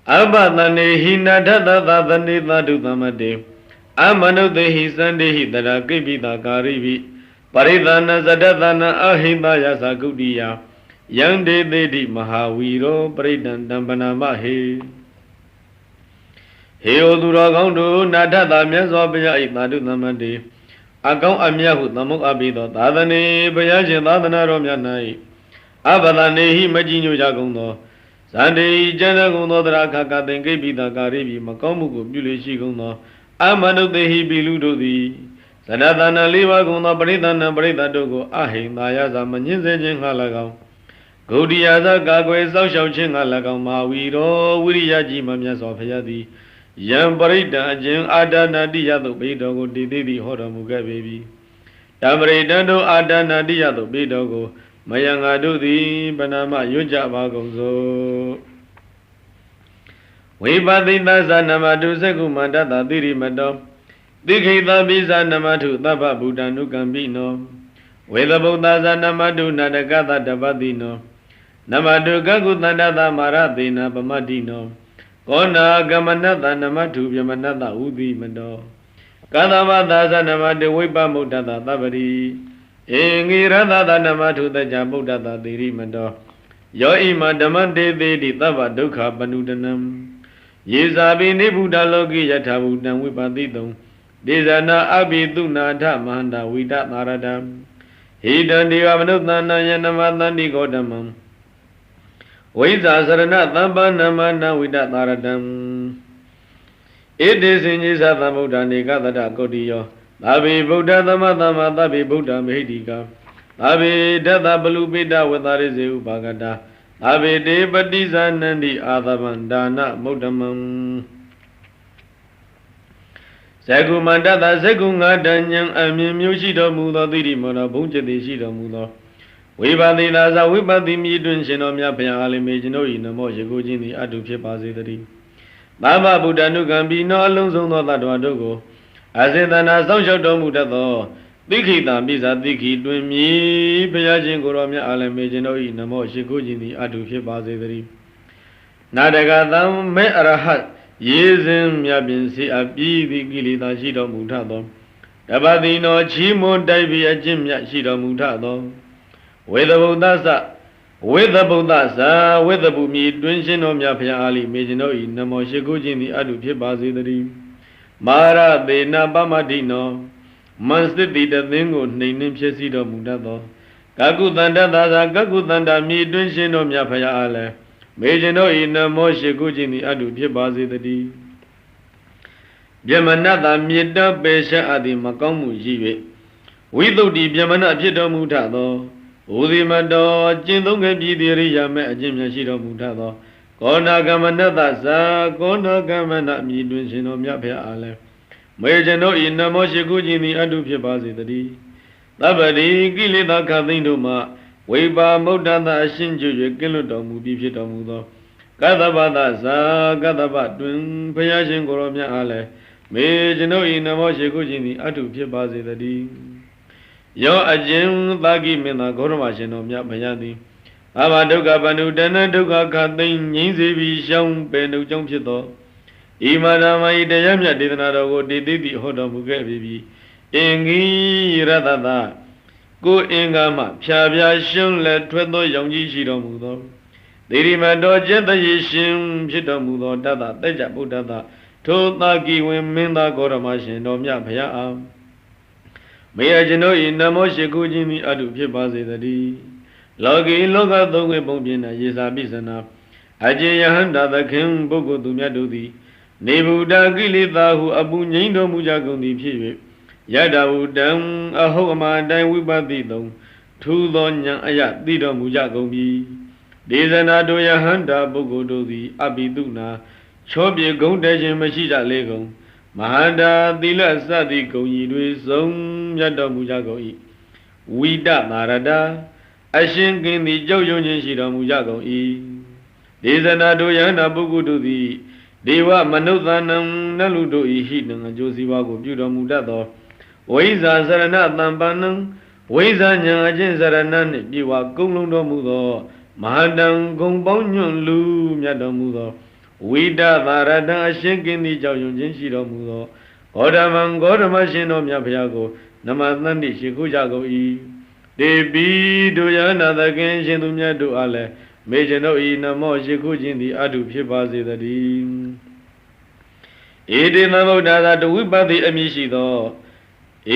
Abadane hinadada dadane dadu damade. Amanudehi sandehi dada kibida karibi. Paridana zadadana ahindaya sagudiya. Yande dedi Mahaviro Paridan Dambana Mahe. Heoduragando Nadada Miazabaya Itadu Namade. Akau Amiahu Namuk Abido Dadane Bayajan Dadana Romyanai. Abadanehi Majinu Jagondo. Sunday Janagondo Drakaka Dengi Bida Karibi Makamuku Bulishi Gondo. Amanudehi Biludodi. Sadadana Liva Gondo Paridana Parida Dogo Ahindaya Zamanjin Halagao. Godiyaza Gagwe Social Chingalagam Mawiro, Wiriyaji Mamia Sofayadi, Yam Parida, Jim Adana Diado Bidogo, Didi Horamuga baby. Tamre Dando Adana Diado Bidogo, Mayanga Dudi, Banama Yuja Bagozo. We Badina Zanamadu Segumanda, Diri Madam, Dikita Biza Namatu, Taba Budanu Gambino, Whether Buddha Zanamadu Nadagata Dabadino. Namadu Gagutanda Maradina Pamadino. Kona Gamanata Namatu Yamanata Udi Mado. Kadavada Zanamadu Wipa Mutata Tabari. Ingirada Namatu the Jabudata Diri Mado. Yoima Damande Dedi Tava Duka Panudanam. Yezabi Nibuda Logi Yatabudan Wipadidum. Dizana Abiduna Tamanda Wida Naradam. He done the Avanutana Yanamadani Godamam. Wiza Sarana Tambanamana Wida Naradam. It is in Yizatamuda Nikata Godiyo. Tabi Buddha Tamatama Tabi Buddha Medika. Tabi Dada Balubida with Arizu Bagada. Tabi Debadiza Nandi Adavandana Mudamam. Segumanda Segunga Danyang Amimushido Muda Dimona Bunja de Shido Muda. Wibadi Laza Wibadi Midun Shinomia Piali Majino in the Moshigujin the Adupi Pasitari. Baba Budanu Gambino Alonso Dogo. As in the Nasosho Domudato. Dikita Bisa Diki Dwimi Piajin Goromia Alamajino in the Moshigujin the Adupi Pasitari. Nadagatam Me Arahat. Yezim Yabinsi Abi Gilita Shido Mutado. Dabadino Chimo Divi Ajim Yashido Mutado. With the Budasa, with the Bumi, Dwinshin of Yapia Ali, Majino in the Moshigujin the Adupi Bazidari. Mara de Nabamadino. Monstity the Dingo named Shesido Mutado. Gagutanda mi Dwinshin of Yapia Ale. Majino in the Moshigujin the Adupi Bazidari. Yamanada Mida Besha Adi Makamu Jive. We do the Yamana Pido Mutado. Udimado, Jindunga Bidiri Yame, Jim Yashido Mutado. Kona Gamanada Sa, Kona Gamana Midwin Shinomia Ale. Majano in the Moshigujin the Adupi Bazidari. Tabadi, Gilida Kadinduma, Weba Modana Shinju, Giludomu, Bifitomudo. Kadabada Sa, Gadabadun, Payashin Goromia Ale. Majano in the Moshigujin the Adupi Bazidari. Yo Ajim Bagi Mina Gormashino Yapayadi. Abaduga Banudana Duga Katin, Yinzi Sham Benu Jumchito. Imanama Idayamya did not go did the Hodamuga baby. Ingi Radada. Go Ingama, Pia Shun let Twedo Yongi Shidomudo. Dirimado Jetta Yishim Shidomudo Dada, Deja Budada. Totaki Minda Goramashino Yapaya. Mayajino in the Moshigujin the Adupi Bazidari. Logi Loga Doge Bobina Yizabizana. Ajayahanda the King Bogo Dumiadudi. Nebuda Gilita who Abu Nindo Mujagundi Pivi. Yada Udam, a Hogama Dine Wibadido. Two Donya Ayat Dido Mujagomi. Dizanado Yahanda Bogo Dodi Abiduna. Chobi Gondajin Mashida Lego. Mahanda Dila Sadi Goyi Zong Yada Mujagoi. Wida Marada. Ashin Gindi Jojo Shida Mujagoi. Dizanado Yana Bugudu the Deva Manuthanam Naludo Ihidam Josiwago Buda Mudado. Waiza Sarana Tambanam. Waiza Yangajin Saranan Diwa Gulundo Mudo. Mahadam Gombonyon Lu Yadamudo. ဝိဒသာရတံအရှင်ကင်းသည်ကြောင့်ယုံခြင်းရှိတော်မူသောဂေါတမံဂေါတမရှင်တော်မြတ်ဘုရားကိုနမသန္တိရှိခိုးကြကုန်၏တေပိတို့ယနာသခင်ရှင်သူမြတ်တို့အားလည်းမေကျွန်ုပ်ဤနမောရှိခိုးခြင်းသည်အတုဖြစ်ပါစေတည်းဧတေသမ္ဗုဒ္ဓသာတဝိပတိအမည်ရှိသော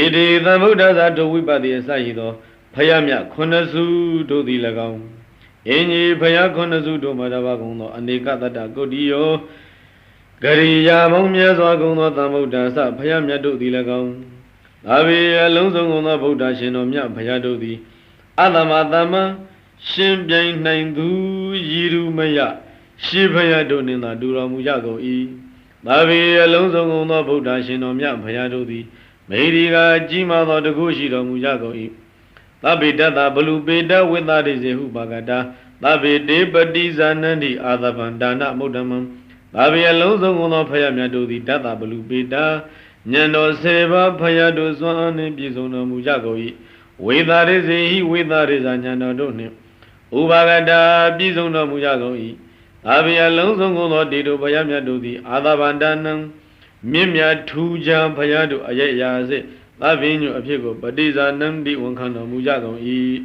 ဧတေသမ္ဗုဒ္ဓသာတဝိပတိအစရှိသောဖယားမြတ်ခုနှစ်စုတို့သည်၎င်းအင်းကြီးဖယားခုနှစ်စုတို့မှာတပါကုန်သောအနေကတတ္တကုတ္တိယောဂရိယာပေါင်းမြတ်စွာကုန်သောသမ္ဗုဒ္ဓဆဖယားမြတ်တို့သည်၎င်းသာဝေအလုံးစုံကုန်သောဗုဒ္ဓရှင်တော်မြတ်ဘုရားတို့သည်အတ္တမတမံရှင်ပြိုင်နိုင်သူရည်ရူမယရှေးဘုရားတို့နှင့်သာတူတော်မူကြကုန်၏သာဝေအလုံးစုံကုန်သောဗုဒ္ဓရှင်တော်မြတ်ဘုရားတို့သည်မေဒီကကြီးမားသောတကုရှိတော်မူကြကုန်၏သဗ္ဗေတ္တဘလူပေတဝိသရိစေဟုပါကတာသဗ္ဗေတေပတိဇာနန္တိအာသဗံဒါနမုဒ္ဓမံသာဝေအလုံးစုံကုန်သောဘုရားမြတ်တို့သည်တတ္တဘလူပေတဉာဏ်တော်10ပါးဘုရားတို့စွမ်းအားနှင့်ပြည့်စုံတော်မူကြကုန်၏ဝိသရိစေဟိဝိသရိဇာဉာဏ်တော်တို့နှင့်ဥပါကတာပြည့်စုံတော်မူကြကုန်၏သာဝေအလုံးစုံကုန်သောတေတို့ဘုရားမြတ်တို့သည်အာသဗံဒါနံမြင့်မြတ်ထူးခြားဘုရားတို့အယက်ရာစေသဗ္ဗညုအဖြစ်ကိုပတိဇာနန္တိဝန်ခံတော်မူကြကုန်၏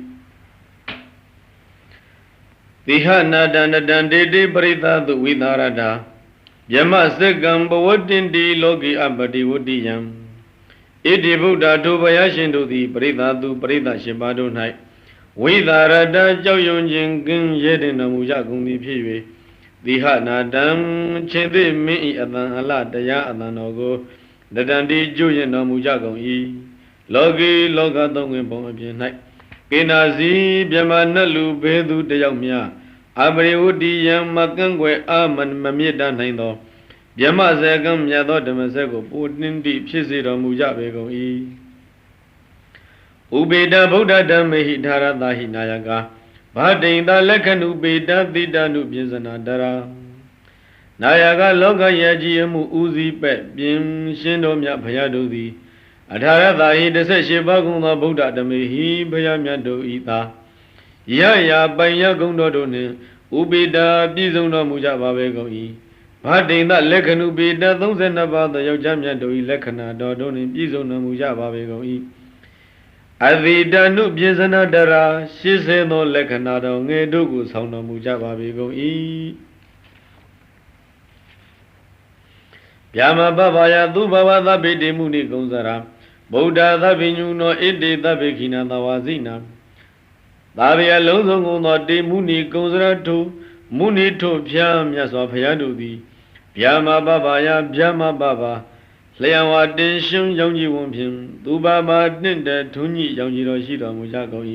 တိဟနာတန္တံတေတိပရိသသုဝိသရတာယမစကံဘဝတ္တင်တိလောကိအပတိဝတ္တိယံဣတိဗုဒ္ဓထိုဘုရားရှင်တို့သည်ပရိသသုပရိသရှင်ပါတို့၌ဝိသရတာကြောက်ရွံ့ခြင်းကင်းရဲတင်တော်မူကြကုန်သည်ဖြစ်၍တိဟနာတံခြေသိမင်းဤအတန်အလတရားအတန်တော်ကိုတတန်တိကျွရင်တော်မူကြကုန်၏လောကီလောကသုံးဝင်ပုံအပြင်၌ကေနာစီမြမနတ်လူဘေသူတယောက်များအပရိဝတ္တိယံမကန့်ွယ်အာမမြစ်တနိုင်သောမြမဇေကံမြတ်သောဓမ္မစက်ကိုပူတင်းတိဖြစ်စေတော်မူကြပေကုန်၏ဥပေတဗုဒ္ဓဓမ္မေဟိဓာရတာဟိနာယကဘာတိန်တလက္ခဏုပေတတိတနုပြင်းစနာတရာနာယကလောကယကြီးအမှုဦးစီးပဲ့ပြင်းရှင်းတော်မြတ်ဘုရားတို့သည်အထာရတာဟိ18ပါးကုန်သောဗုဒ္ဓဓမ္မေဟိဘုရားမြတ်တို့ဤသာယယာပိုင်ရကုံတော်တို့နှင့်ဥပေတာပြည့်စုံတော်မူကြပါပဲကုန်၏ဘာတိန်တလက္ခဏုပေတ32ပါးသောယောက်ျားမြတ်တို့၏လက္ခဏာတော်တို့နှင့်ပြည့်စုံတော်မူကြပါပဲကုန်၏အသီတနုပြင်းစနာတရာ80သောလက္ခဏာတော်ငယ်တို့ကိုဆောင်တော်မူကြပါပေကုန်၏ဗျာမပပယသူဘဝသဗ္ဗေတိမုနိကုံစရာဗုဒ္ဓသဗ္ဗညုနောဣတိသဗ္ဗေခိနာသဝါစိနာသာဝေအလုံးစုံကုန်သောတေမုနိကုံစရာထုမုနိထုဖြာမြတ်စွာဘုရားတို့သည်ဗျာမပပယဗျာမပပလျံဝါတင်ရှုံရောင်ကြီးဝန်ဖြင့်သူပါပါတင့်တဲ့ထုံးကြီးရောင်ကြီးတော်ရှိတော်မူကြကုန်၏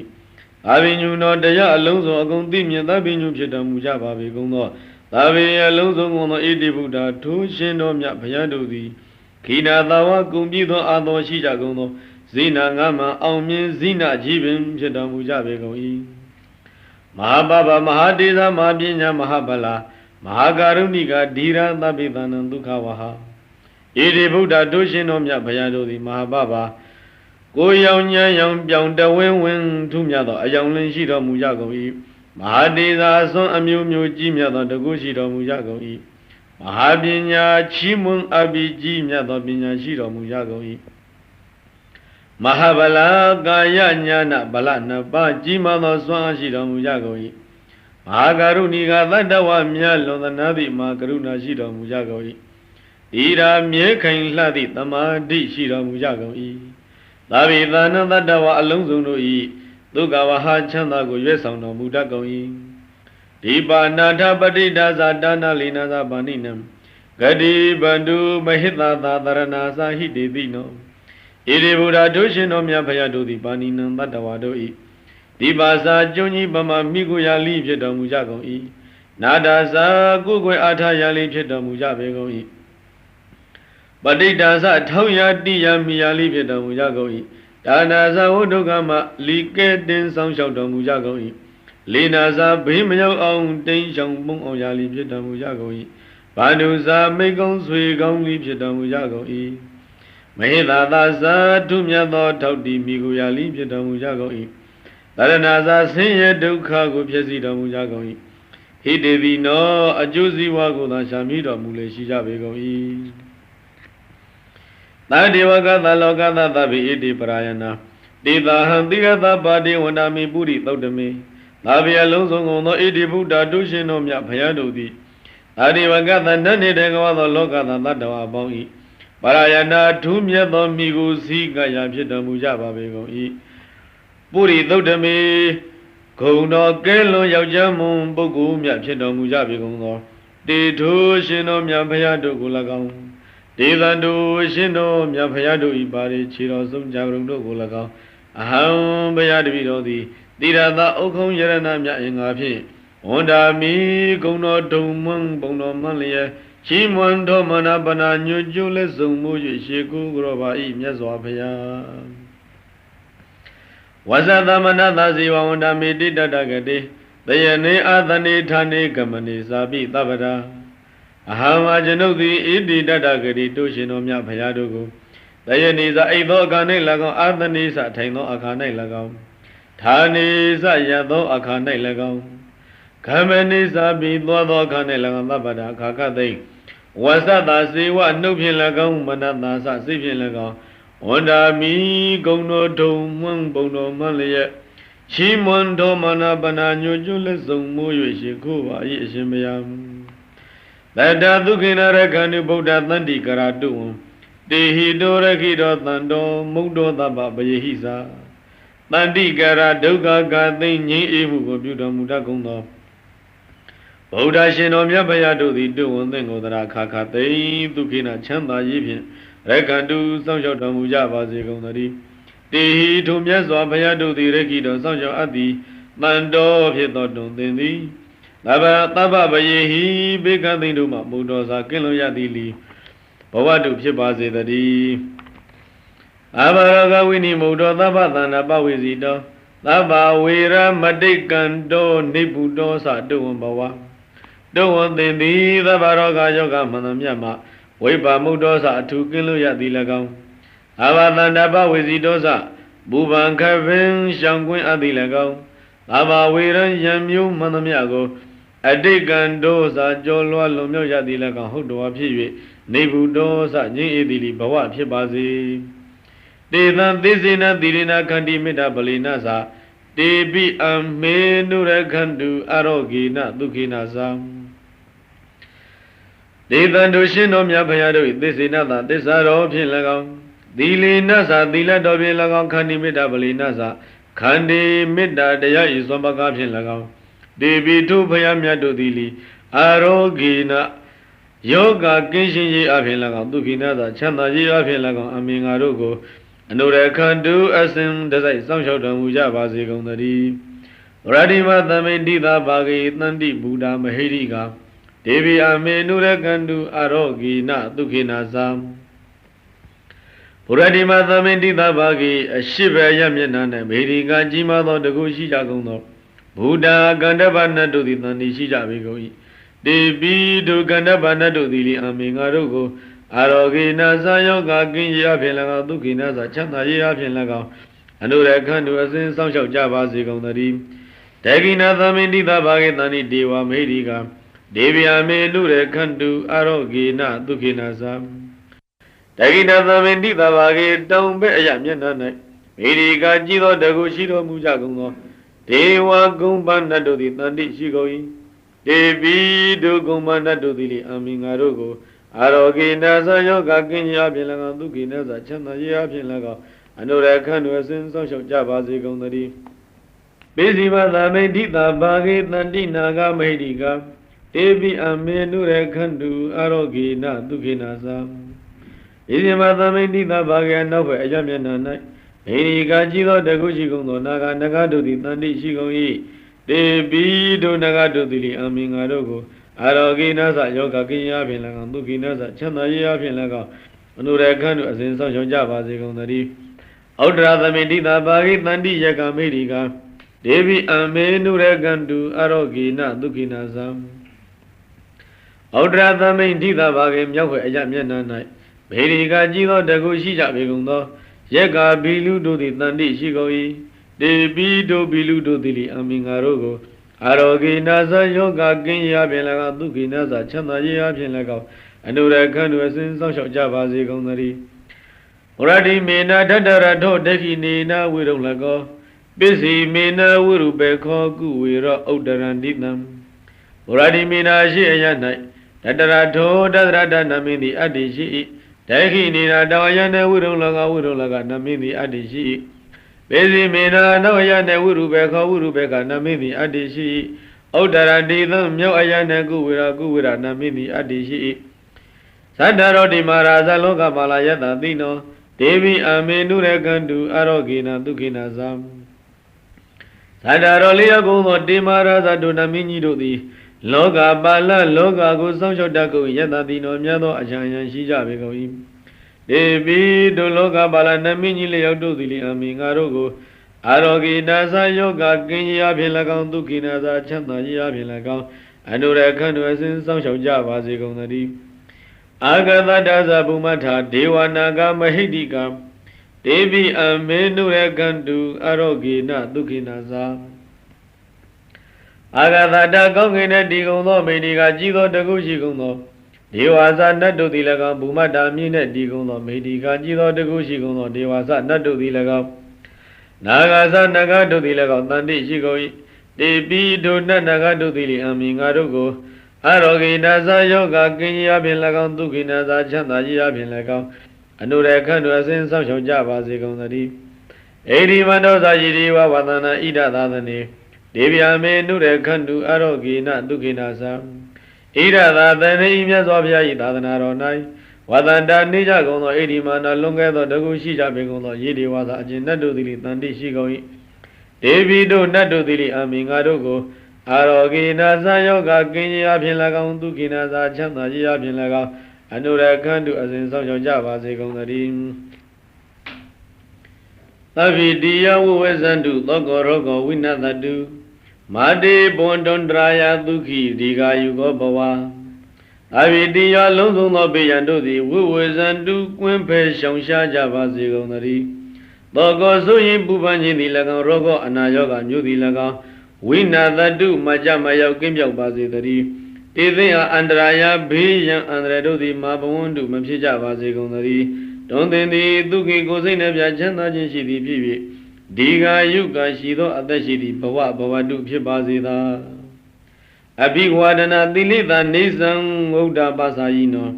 သာဝေညုနောတရားအလုံးစုံအကုန်သိမြင်သဗ္ဗညုဖြစ်တော်မူကြပါပေကုန်သောသာဝေအလုံးစုံကုန်သောဣတိဗုဒ္ဓထိုရှင်တော်မြတ်ဘုရားတို့သည်ခိနာသာဝကုံပြည့်သောအာသောရှိကြကုန်သောဇိနာငါမှအောင်မြင်ဇိနာကြီးပင်ဖြစ်တော်မူကြပေကုန်၏မဟာပပမဟာတေဇမဟာပညာမဟာဗလာမဟာကာရုဏိကဓီရသဗ္ဗေသနံဒုက္ခဝဟဣတိဗုဒ္ဓထိုရှင်တော်မြတ်ဘုရားတို့သည်မဟာပပကိုရောင်ညံရောင်ပြောင်တဝင်းဝင်းထူးမြတ်သောအယောင်လင်းရှိတော်မူကြကုန်၏မဟာတေဇာဆွမ်းအမျိုးမျိုးကြီးမြတ်သောတကုရှိတော်မူကြကုန်၏မဟာပညာချီးမွမ်းအပ်ပြီးကြီးမြတ်သောပညာရှိတော်မူကြကုန်၏မဟာဗလာကာယညာနာဗလနှစ်ပါးကြီးမားသောစွမ်းအားရှိတော်မူကြကုန်၏မဟာကရုဏီကသတ္တဝမြတ်လွန်သနာသည့်မဟာကရုဏာရှိတော်မူကြကုန်၏ဤရာမြဲခိုင်လှသည့်သမာဓိရှိတော်မူကြကုန်၏သာဝေသနသတ္တဝအလုံးစုံတို့၏ဒုက္ခဝဟချမ်းသာကိုရွေးဆောင်တော်မူတတ်ကုန်၏ဒီပါဏာထပဋိဒါဇာဒါနာလိနာဇာပါဏိနံဂတိဗန္တုမဟိတသာသရဏာသာဟိတေတိနောဣတိဗုဒ္ဓတို့ရှင်တော်မြတ်ဘုရားတို့သည်ပါဏိနံတတ္တဝါတို့၏ဒီပါစာကျွန်းကြီးပမာမိကိုရာလိဖြစ်တော်မူကြကုန်၏နာဒာစာကုကွယ်အာထရာလိဖြစ်တော်မူကြပေကုန်၏ပဋိဒါဇထောင်းရတိယမိယာလိဖြစ်တော်မူကြကုန်၏ဒါနာဇဝုဒုက္ခမလီကဲတင်ဆောင်လျှောက်တော်မူကြကုန်၏လေနာဇဘေးမရောက်အောင်တိမ်ရှောင်ပုံအောင်ရာလိဖြစ်တော်မူကြကုန်၏ဘာနုဇာမိတ်ကုံဆွေကောင်းလိဖြစ်တော်မူကြကုန်၏မဟိသာသာဇာထုမြတ်သောထောက်တီမိကိုရာလိဖြစ်တော်မူကြကုန်၏တရဏဇာဆင်းရဲဒုက္ခကိုဖြစ်စီတော်မူကြကုန်၏ ဟိတေတိနောအကျိုးစီးပွားကိုသာရှာမိတော်မူလေရှိကြပေကုန်၏သာဒေဝကသလောကသသဗ္ဗိဣတိပရာယနာတေသာဟံတိရသပါတိဝန္တာမိပုရိသုတ်တမေသာဗျာလုံးစုံကုန်သောဣတိဗုဒ္ဓတုရှင်တို့မြတ်ဘုရားတို့သည်သာဒေဝကသနတ်နေတဲ့ကဝသောလောကသတ္တဝါပေါင်း၏ပရာယနာထူးမြတ်သောမိကိုစီကရာဖြစ်တော်မူကြပါပေကုန်၏ပုရိသုတ်တမေဂုံတော်ကဲလွန်ယောက်ျားမွန်ပုဂ္ဂိုလ်မြတ်ဖြစ်တော်မူကြပေကုန်သောတေထိုရှင်တော်မြတ်ဘုရားတို့ကို၎င်းဒေသတို့ရှင်တော်မြတ်ဘုရားတို့ဤပါရိခြေတော်ဆုံးကြရုံတို့ကို၎င်းအဟံဘုရားတပည့်တော်သည်တိရသဥက္ခုံယရဏမြတ်အင်္ဂါဖြင့်ဝန္တာမိဂုံတော်ဒုံမွန်းပုံတော်မှန်လျက်ချီးမွမ်းတော်မနာပနာညွတ်ကျွလက်စုံမှု၍ရှေကူကြောပါ၏မြတ်စွာဘုရားဝဇ္ဇသမနသဇေဝဝန္တာမိတိတတကတိတယနေအာသနေဌာနေကမနေသာပိသဗ္ဗရာအဟံအကျွန်ုပ်သည်ဣတိတတကတိတို့ရှင်တော်မြတ်ဘုရားတို့ကိုတယနေသာအိသောအခါ၌၎င်းအာသနေသထိုင်သောအခါ၌၎င်းဌာနေသရသောအခါ၌၎င်းကမနေသာပိသောသောအခါ၌၎င်းသဗ္ဗရာအခါကသိဝဇ္ဇတာစေဝနှုတ်ဖြင့်၎င်းမနတာသစိတ်ဖြင့်၎င်းဝန္တာမိဂုံတော်ဒုံမွန်းပုံတော်မှန်လျက်ချီးမွမ်းတော်မနာပနာညွတ်ကျွလက်စုံမိုး၍ရှိခိုးပါ၏အရှင်ဘုရားတတဒုက္ခိနရခန္တုဗုဒ္ဓသန္တိကရာတုဝံတေဟိတောရခိတောတန်တော်မုတ်တော်သဗ္ဗပယေဟိသာတန္တိကရာဒုက္ခကာသိငြိမ်းအေးမှုကိုပြုတော်မူတတ်ကုန်သောဗုဒ္ဓရှင်တော်မြတ်ဘုရားတို့သည်တုဝံသင်္ကိုသရာခါခါသိဒုက္ခိနချမ်းသာရေးဖြင့်ရခန္တုစောင့်ရှောက်တော်မူကြပါစေကုန်သတည်းတေဟိထိုမြတ်စွာဘုရားတို့သည်ရခိတော်စောင့်ရှောက်အပ်သည်တန်တော်ဖြစ်သောတုံသင်သည်သဗ္ဗပယေဟိဘေကသိမ့်တို့မှမုတ်တော်စာကင်းလွန်ရသည်လီဘဝတုဖြစ်ပါစေတည်းအဘရဂဝိနိမုတ်တော်သဗ္ဗသန္တာပဝေစီတောသဗ္ဗဝေရမတိကံတောနိဗ္ဗုတောသတုဝံဘဝတုဝံသင်သည်သဗ္ဗရောဂယောဂမန္တမြတ်မှဝိပါမုတ်တော်စာအထူးကင်းလွန်ရသည်၎င်းအဘသန္တာပဝေစီတောသဘူပံခပင်ရှောင်ကွင်းအပ်သည်၎င်းသဗ္ဗဝေရယံမျိုးမန္တမြတ်ကိုအတိတ်ကံတို့စာကြောလွှားလွန်မြောက်ရသည်၎င်းဟုတ်တော်ဖြစ်၍နေဗုတောစငြိမ်းအေသည်လီဘဝဖြစ်ပါစေတေသံသေစေနသီရိနာခန္တိမေတ္တာပလီနာသာတေပိအမေနုရခန္တုအရောဂေနဒုက္ခိနာသံဒေသံတို့ရှင်တော်မြတ်ဘုရားတို့၏သေစေနသာသစ္စာတော်ဖြင့်၎င်းသီလေနသာသီလတော်ဖြင့်၎င်းခန္တိမေတ္တာပလီနာသာခန္တိမေတ္တာတရား၏သွန်ပကားဖြင့်၎င်းဒေဝီတို့ဘုရားမြတ်တို့သည်လီအရောဂေနယောဂကင်းရှင်းရေးအဖြစ်၎င်းဒုက္ခိနာသာချမ်းသာရေးအဖြစ်၎င်းအမင်္ဂါတို့ကိုအနုရခန္တုအစင်တစိုက်စောင့်ရှောက်တော်မူကြပါစေကုန်သတည်းရတိမသမိတိသာဘာဂေတန္တိဘုဒ္ဓမဟိရိကဒေဝီအမေနုရခန္တုအရောဂေနဒုက္ခိနာသံဘုရတိမသမိတိသာဘာဂေအရှိဘယမျက်နှာ၌မေရိကကြီးမားသောတကုရှိကြကုန်သောဘုဒ္ဓကန္တဗနတ်တို့သည်တန်တိရှိကြပေကုန်၏တေပိဒုကန္တဗနတ်တို့သည်အမင်္ဂါတို့ကိုအရောဂေနသယောဂကင်းရာဖြင့်၎င်းဒုက္ခိနာသချမ်းသာရာဖြင့်၎င်းအနုရခန္တုအစဉ်စောင့်ရှောက်ကြပါစေကုန်သတည်းတေကိနာသမိတိသဘာဂေတန်တိဒေဝမေရိကဒေဝယမေနုရခန္တုအရောဂေနဒုက္ခိနာသတေကိနာသမိတိသဘာဂေတောင်ဘက်အရမျက်နှာ၌မေရိကကြည်သောတကုရှိတော်မူကြကုန်သောဒေဝဂုံပနတ်တို့သည်တန်တိရှိကုန်၏ဒေဝီတို့ဂုံပနတ်တို့သည်အမင်္ဂါတို့ကိုအရောဂေနသယောဂကင်းရာဖြင့်၎င်းဒုက္ခိနသချမ်းသာရာဖြင့်၎င်းအနုရခန္တုအစဉ်စောင့်ရှောက်ကြပါစေကုန်သတည်းပိစီမသမိဋ္ဌိတာဘာဂေတန္တိနာဂမဟိတိကတေပိအမေနုရခန္တုအရောဂေနဒုက္ခိနာသံပိစီမသမိဋ္ဌိတာဘာဂေနောက်ဘက်အရမျက်နှာ၌ဟိရိကကြီးသောတကုရှိကုန်သောနာဂနဂတို့သည်တန်တိရှိကုန်၏တေပိတို့နဂတို့သည်အမင်္ဂါတို့ကိုအရောဂိနသယောဂကင်းရာဖြင့်၎င်းဒုက္ခိနသချမ်းသာရာဖြင့်၎င်းအနုရခန္တုအစဉ်ဆောင်ရှောင်ကြပါစေကုန်သတည်းဩဒရာသမိတိတာဘာဂိတန္တိယကမေရိကဒေဝိအမေနုရခန္တုအရောဂိနဒုက္ခိနသံဩဒရာသမိတိတာဘာဂိမြောက်ွယ်အရမျက်နှာ၌မေရိကကြီးသောတကုရှိကြပေကုန်သောယက္ခဘီလူတို့သည်တန်တိရှိကုန်၏တေပိတို့ဘီလူတို့သည်အမင်္ဂါတို့ကို အာရောဂိနာဇယောဂကင်းရာဖြင့်၎င်းဒုက္ခိနာဇချမ်းသာရာဖြင့်၎င်းအနုရခန္ဓုအစဉ်စောင့်ရှောက်ကြပါစေကုန်သတည်းဝရတိမေနတတရထောဒက္ခိနေနဝိရုံ၎င်းပစ္စည်းမေနဝိရုပေခောကုဝေရောဥဒ္ဒရန္တိတံဝရတိမေနရှိအယ၌တတရထောတတရတနမင်းသည်အတ္တိရှိ၏ဒက္ခိနေနတောယနဝိရုံ၎င်းဝိရုံ၎င်းနမင်းသည်အတ္တိရှိ၏ပေစီမေနနောယနဝိရုပေခောဝိရုပေကနမင်းသည်အတ္တိရှိ၏ဥဒ္ဒရတိသံမြောက်အယနကုဝေရနမင်းသည်အတ္တိရှိ၏သတ္တရောတိမာရာဇလောကပါလာယတသိနောဒေဝိအမေနုရကန္တုအရောဂေနဒုက္ခိနာဇံသတ္တရောလျကုံသောတိမာရာဇဒုနမင်းကြီးတို့သည်လောကပါလလောကကိုစောင့်ရှောက်တတ်ကုန်ယတသိနောမြတ်သောအချမ်းယံရှိကြပေကုန်၏ဒေဝိတို့လောကပါလနမင်းကြီးလျောက်တို့သည်လေအမေငါတို့ကိုအာရောဂိနာဇယောဂကင်းရာဖြင့်၎င်းဒုက္ခိနာဇချမ်းသာရာဖြင့်၎င်းအနုရခန္ဓုအစဉ်စောင့်ရှောက်ကြပါစေကုန်သတည်းအာဂတတသဗုမထာဒေဝနာဂမဟိတိကဒေဝိအမေနုရကန္တုအရောဂေနဒုက္ခိနာဇအာဂတတကောင်းကင်နဲ့ဒီကုံသောမိတိကကြီးသောတကုရှိကုန်သောဒေဝါဇနတ်တို့သည်၎င်းဘူမတာမြင့်နဲ့ဒီကုံသောမိတိကကြီးသောတကုရှိကုန်သောဒေဝါဇနတ်တို့သည်၎င်းနာဂဇနဂတို့သည်၎င်းတန်တိရှိကုန်၏တေပိတို့နတ်နဂတို့သည်လေအမိငါတို့ကိုအရောဂိနာဇယောဂကင်းရာဖြင့်၎င်းဒုက္ခိနာဇချမ်းသာရာဖြင့်၎င်းအနုရခန္ဓုအစဉ်စောင့်ရှောက်ကြပါစေကုန်သတည်းဧဒီမနောဇာယိရိဝဝသနာဣဒသာသနေဒေဗျာမေနုရခန္ဓုအရောဂိနဒုက္ခိနာဇဣဒသာသနေမြတ်စွာဘုရား၏သာသနာတော်၌ဝသန္တာနေကြကုန်သောဧဒီမနောလွန်ကဲသောတကုရှိကြပေကုန်သောယေဒီဝါစာအကျဉ်နတ်တို့သည်တန်တိရှိကုန်၏ဒေဝီတို့နတ်တို့သည်အမိငါတို့ကိုအာရောဂိနာဇယောဂကင်းရာဖြင့်၎င်းဒုက္ခိနာဇချမ်းသာရာဖြင့်၎င်းအနုရခန္တုအစဉ်ဆောင်ရှောက်ကြပါစေကုန်သတည်းသဗ္ဗိတိယဝဝေဇန္တုသောကောရောဂောဝိနတတုမာတေဘွန်တွန်တရာယဒုက္ခိဒီဃာယုကောဘဝသဗ္ဗိတိယလုံးစုံသောဘေးရန်တို့သည်ဝဝေဇန္တုကွင်းဖယ်ရှောင်ရှားကြပါစေကုန်သတည်းသောကောဆိုရင်ပူပန်ခြင်းသည်၎င်းရောဂောအနာယောဂမျိုးသည်၎င်းဝိနာသတုမကြမရောက်ကင်းပြောက်ပါစေတည်းတေသိအန္တရာယဘေးရန်အန္တရာယ်တို့သည်မာဘဝန္တုမဖြစ်ကြပါစေကုန်သတည်းတွင်သင်သည်ဒုက္ခိကိုစိတ်နှပြချမ်းသာခြင်းရှိသည်ဖြစ်၍ဒီဃာယုကရှိသောအသက်ရှိသည့်ဘဝတုဖြစ်ပါစေသာအဘိဝါဒနာသီလိတာနေသံဝုဒ္ဓပါစာယိနော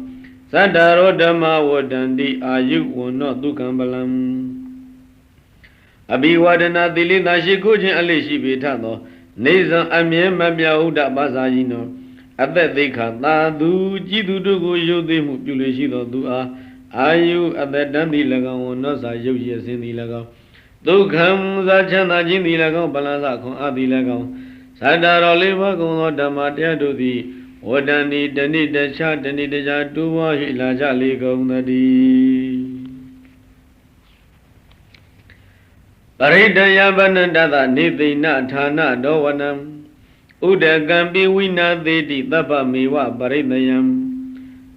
သတ္တရောဓမ္မဝတ္တန္တိအာယုဝနောဒုက္ခံပလံအဘိဝါဒနာသီလိတာရှိခိုးခြင်းအလေးရှိပေထသောနေသံအမြဲမပြဝုဒ္ဓပါစာယိနောအသက်သိခာသာသူကြည်သူတို့ကိုယုတ်သိမှုပြုလေရှိသောသူအားအာယုအသက်တန်းသည်၎င်းဝနောစာယုတ်ရစင်းသည်၎င်းဒုက္ခံသာချမ်းသာခြင်းသည်၎င်းပလန်စခွန်အားသည်၎င်းသတ္တရောလေးပါးကုံသောဓမ္မတရားတို့သည်ဝတ္တန္တိတဏိတခြားတဏိတခြားတူဝါ၍လာကြလေကုန်သတည်းပရိဒယဗနတသနေသိဏဌာနဒောဝနံဥဒကံပိဝိနာသေတိသဗ္ဗမေဝပရိဒယံ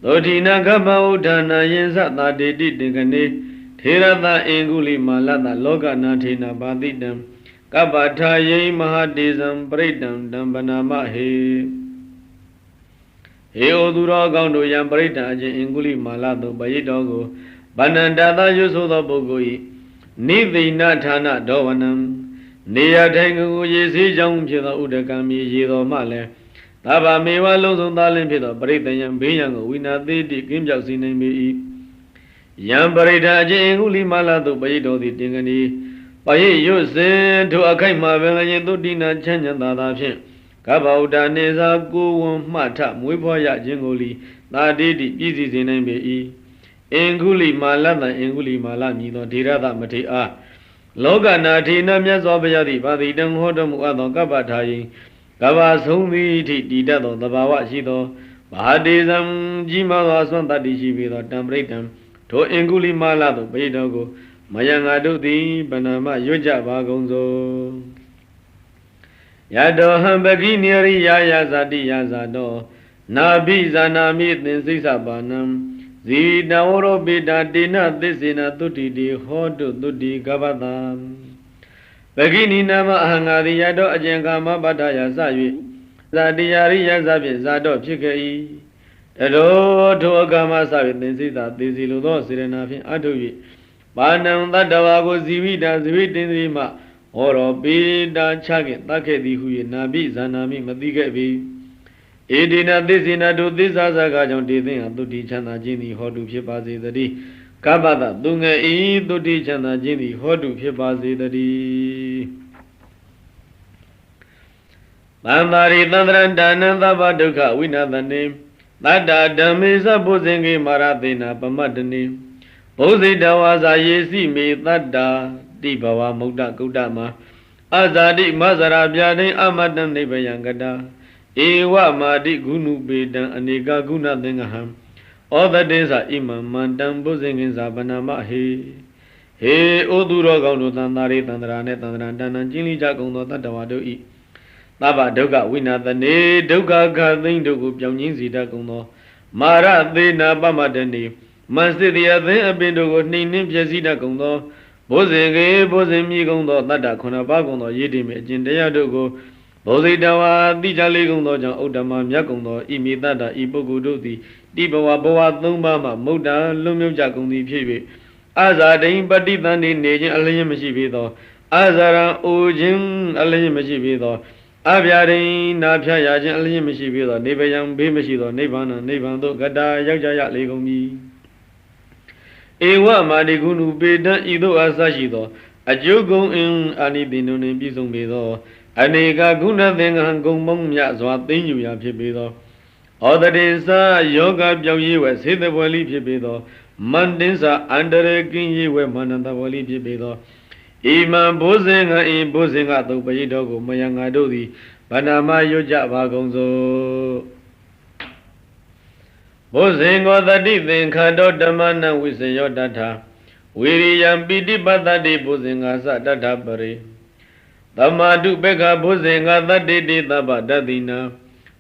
သောတိနာကပ္ပဥဒ္ဌာနာယင်္စသာတေတိတေကနေထေရသအင်္ဂုလိမာလတလောကနာထေနပါတိတံကပ္ပထာယိမဟာတေဇံပရိဒံတံဗနာမဟေဟေဩသူတော်ကောင်းတို့ယံပရိဒံအချင်းအင်္ဂုလိမာလသို့ပရိတော်ကိုဗန္နန္တသာရွဆိုသောပုဂ္ဂိုလ်၏နိသိဏဌာနဒောဝနံနေရထိုင်ကိုရေစည်းကြောင်းဖြစ်သောဥဒကံမြေရေတော်မှလည်းသဗ္ဗမေဝလုံးစုံသားလင်းဖြစ်သောပရိဒယံဘေးရန်ကိုဝိနာသေးတိကင်းပြောက်စေနိုင်ပေ၏ယံပရိဒအချင်းအင်္ဂုလိမာလသို့ပရိတော်သည်တင်ကနီပရိရွတ်စဉ်ထိုအခိုက်မှာပင်လည်းသုတိနာချမ်းချမ်းသာသာဖြင့်ကဗ္ဗဥဒ္ဒနေသာကိုဝံမှထမွေးဖွားရခြင်းကိုလီသာတိတိပြည့်စည်စေနိုင်ပေ၏အင်္ဂုလိမာလတံအင်္ဂုလိမာလမြည်သောဒေရသမထေအားလောကနာထေနမြတ်စွာဘုရားသည်ဗာတိတံဟောတော်မူအပ်သောကပ္ပထာယိကဗ္ဗဆုံးသည်အထိတည်တတ်သောသဘာဝရှိသောဘာတေဇံကြီးမားသောဆွမ်းတတ္တိရှိပေသောတံပရိတံထိုအင်္ဂုလိမာလသို့ပရိတော်ကိုမယံငါတို့သည်ဗနာမရွတ်ကြပါကုန်စို့ယတောဟံပကိနိရိယာယဇာတိယဇာတောနာဘိဇာနာမိသင်္စိစပါဏံဇီတဝရောပိတာတေနသစ္စေနသုတိတိဟောတုသုတိကပ္ပတံ Begini nama ahangadi yado ajengkama badaya sayu Zadiyari yazabi zado psikei Edo tuagama sayu tinsita tisiludo sirenafi aduyi Panam tadawago zivida zividindrima Oro bida chage takedi huye nabi zanami madigebi Edina tisina tu tisasaga jang tithin tuti chanda jindi hodu phipase tadi Kabata tunga tuti chanda jindi hodu phipase tadi Tandari tandran danandava dukha vinadane Tadda dhammisa bhusingi marathena pamadane Bhusidawasa yesi me tadda Dibhava mukta kuttama Azadi masara pyade amadan nibbayangada Ewa madi gunu bedan aneka guna dengaham Odadesa imam mandam bhusingi sabanama he oduro gauno tandari tandrane tandran danan jili jagono tadawado i Taba dukkha vinadane dukkha khathin duku pyaung ngin sita kuno Marathena pamadane Masitiya thin apin duku hnin pyasita kuno Bhusingi bhusinmi kuno tadda khunapa kuno yidime ajintaya duku Bhusidawa tijali kuno jang uddhama myat kuno imi tadda i pukkhu duti Dibhava bhava thumma mukta lumyauja kundi phitve Azadain patithani nejin alayin mashi phitho Azaran ojin alayin mashi phitho Abyarin na phayajin alayin mashi phitho Nibbayang bhe mashi tho nibbana nibbantho gata yaujaya legombi Ewa madi gunu bedan ido asashi tho Ajogung in anidinonin pisong phitho Aneka guna thengahan gongmong mya swa thinyuya phit phitho Odadesa yoga pyaung yewe sithawali phit phitho Mandinsa andare kin yewe manandawali phit phitho Iman bhusinga thupayido ko mayanga do thi Banama yoja bhagongso Bhusingo tati thinkhato dhammana visayo dattha Viriyam piti patati bhusinga sa dattha pare Dhammadu pekha bhusinga tati ti tabba dathina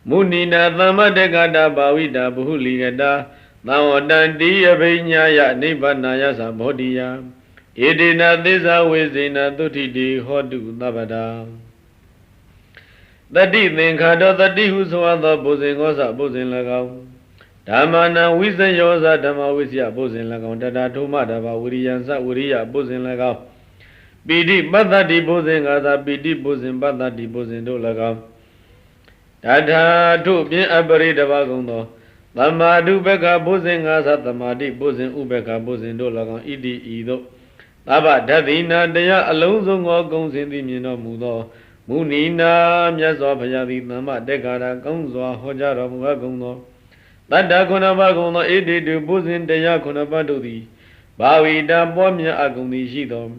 Munina thammadekata bhavita bhuligata Thawatanti abhinyaya nibbanaya sa bodhiya Edina thisa vesena tuttiti hotu tabada Tati thinkhato tati huswatho bhusingosa bhusin lagaw Dhammana visayosa dhamma visya bhusin lagaw Tata thuma dava viriyansa viriya bhusin lagaw Piti patati bhusingasa piti bhusin patati bhusin do lagaw Tata thu pin aparidava kuntho Dhammadu pekha bhusingasa thamadi bhusin upekha bhusin do lagaw iti ido Taba dathina daya alonzongo gongsin thi myin tormu tho Munina myat swa bhayati thamma dekkara kaung swa hoja tormu gung tho Tadda khunapa gung tho editu bhusin daya khunapa do thi Bhavita pwa mya agung thi shi tho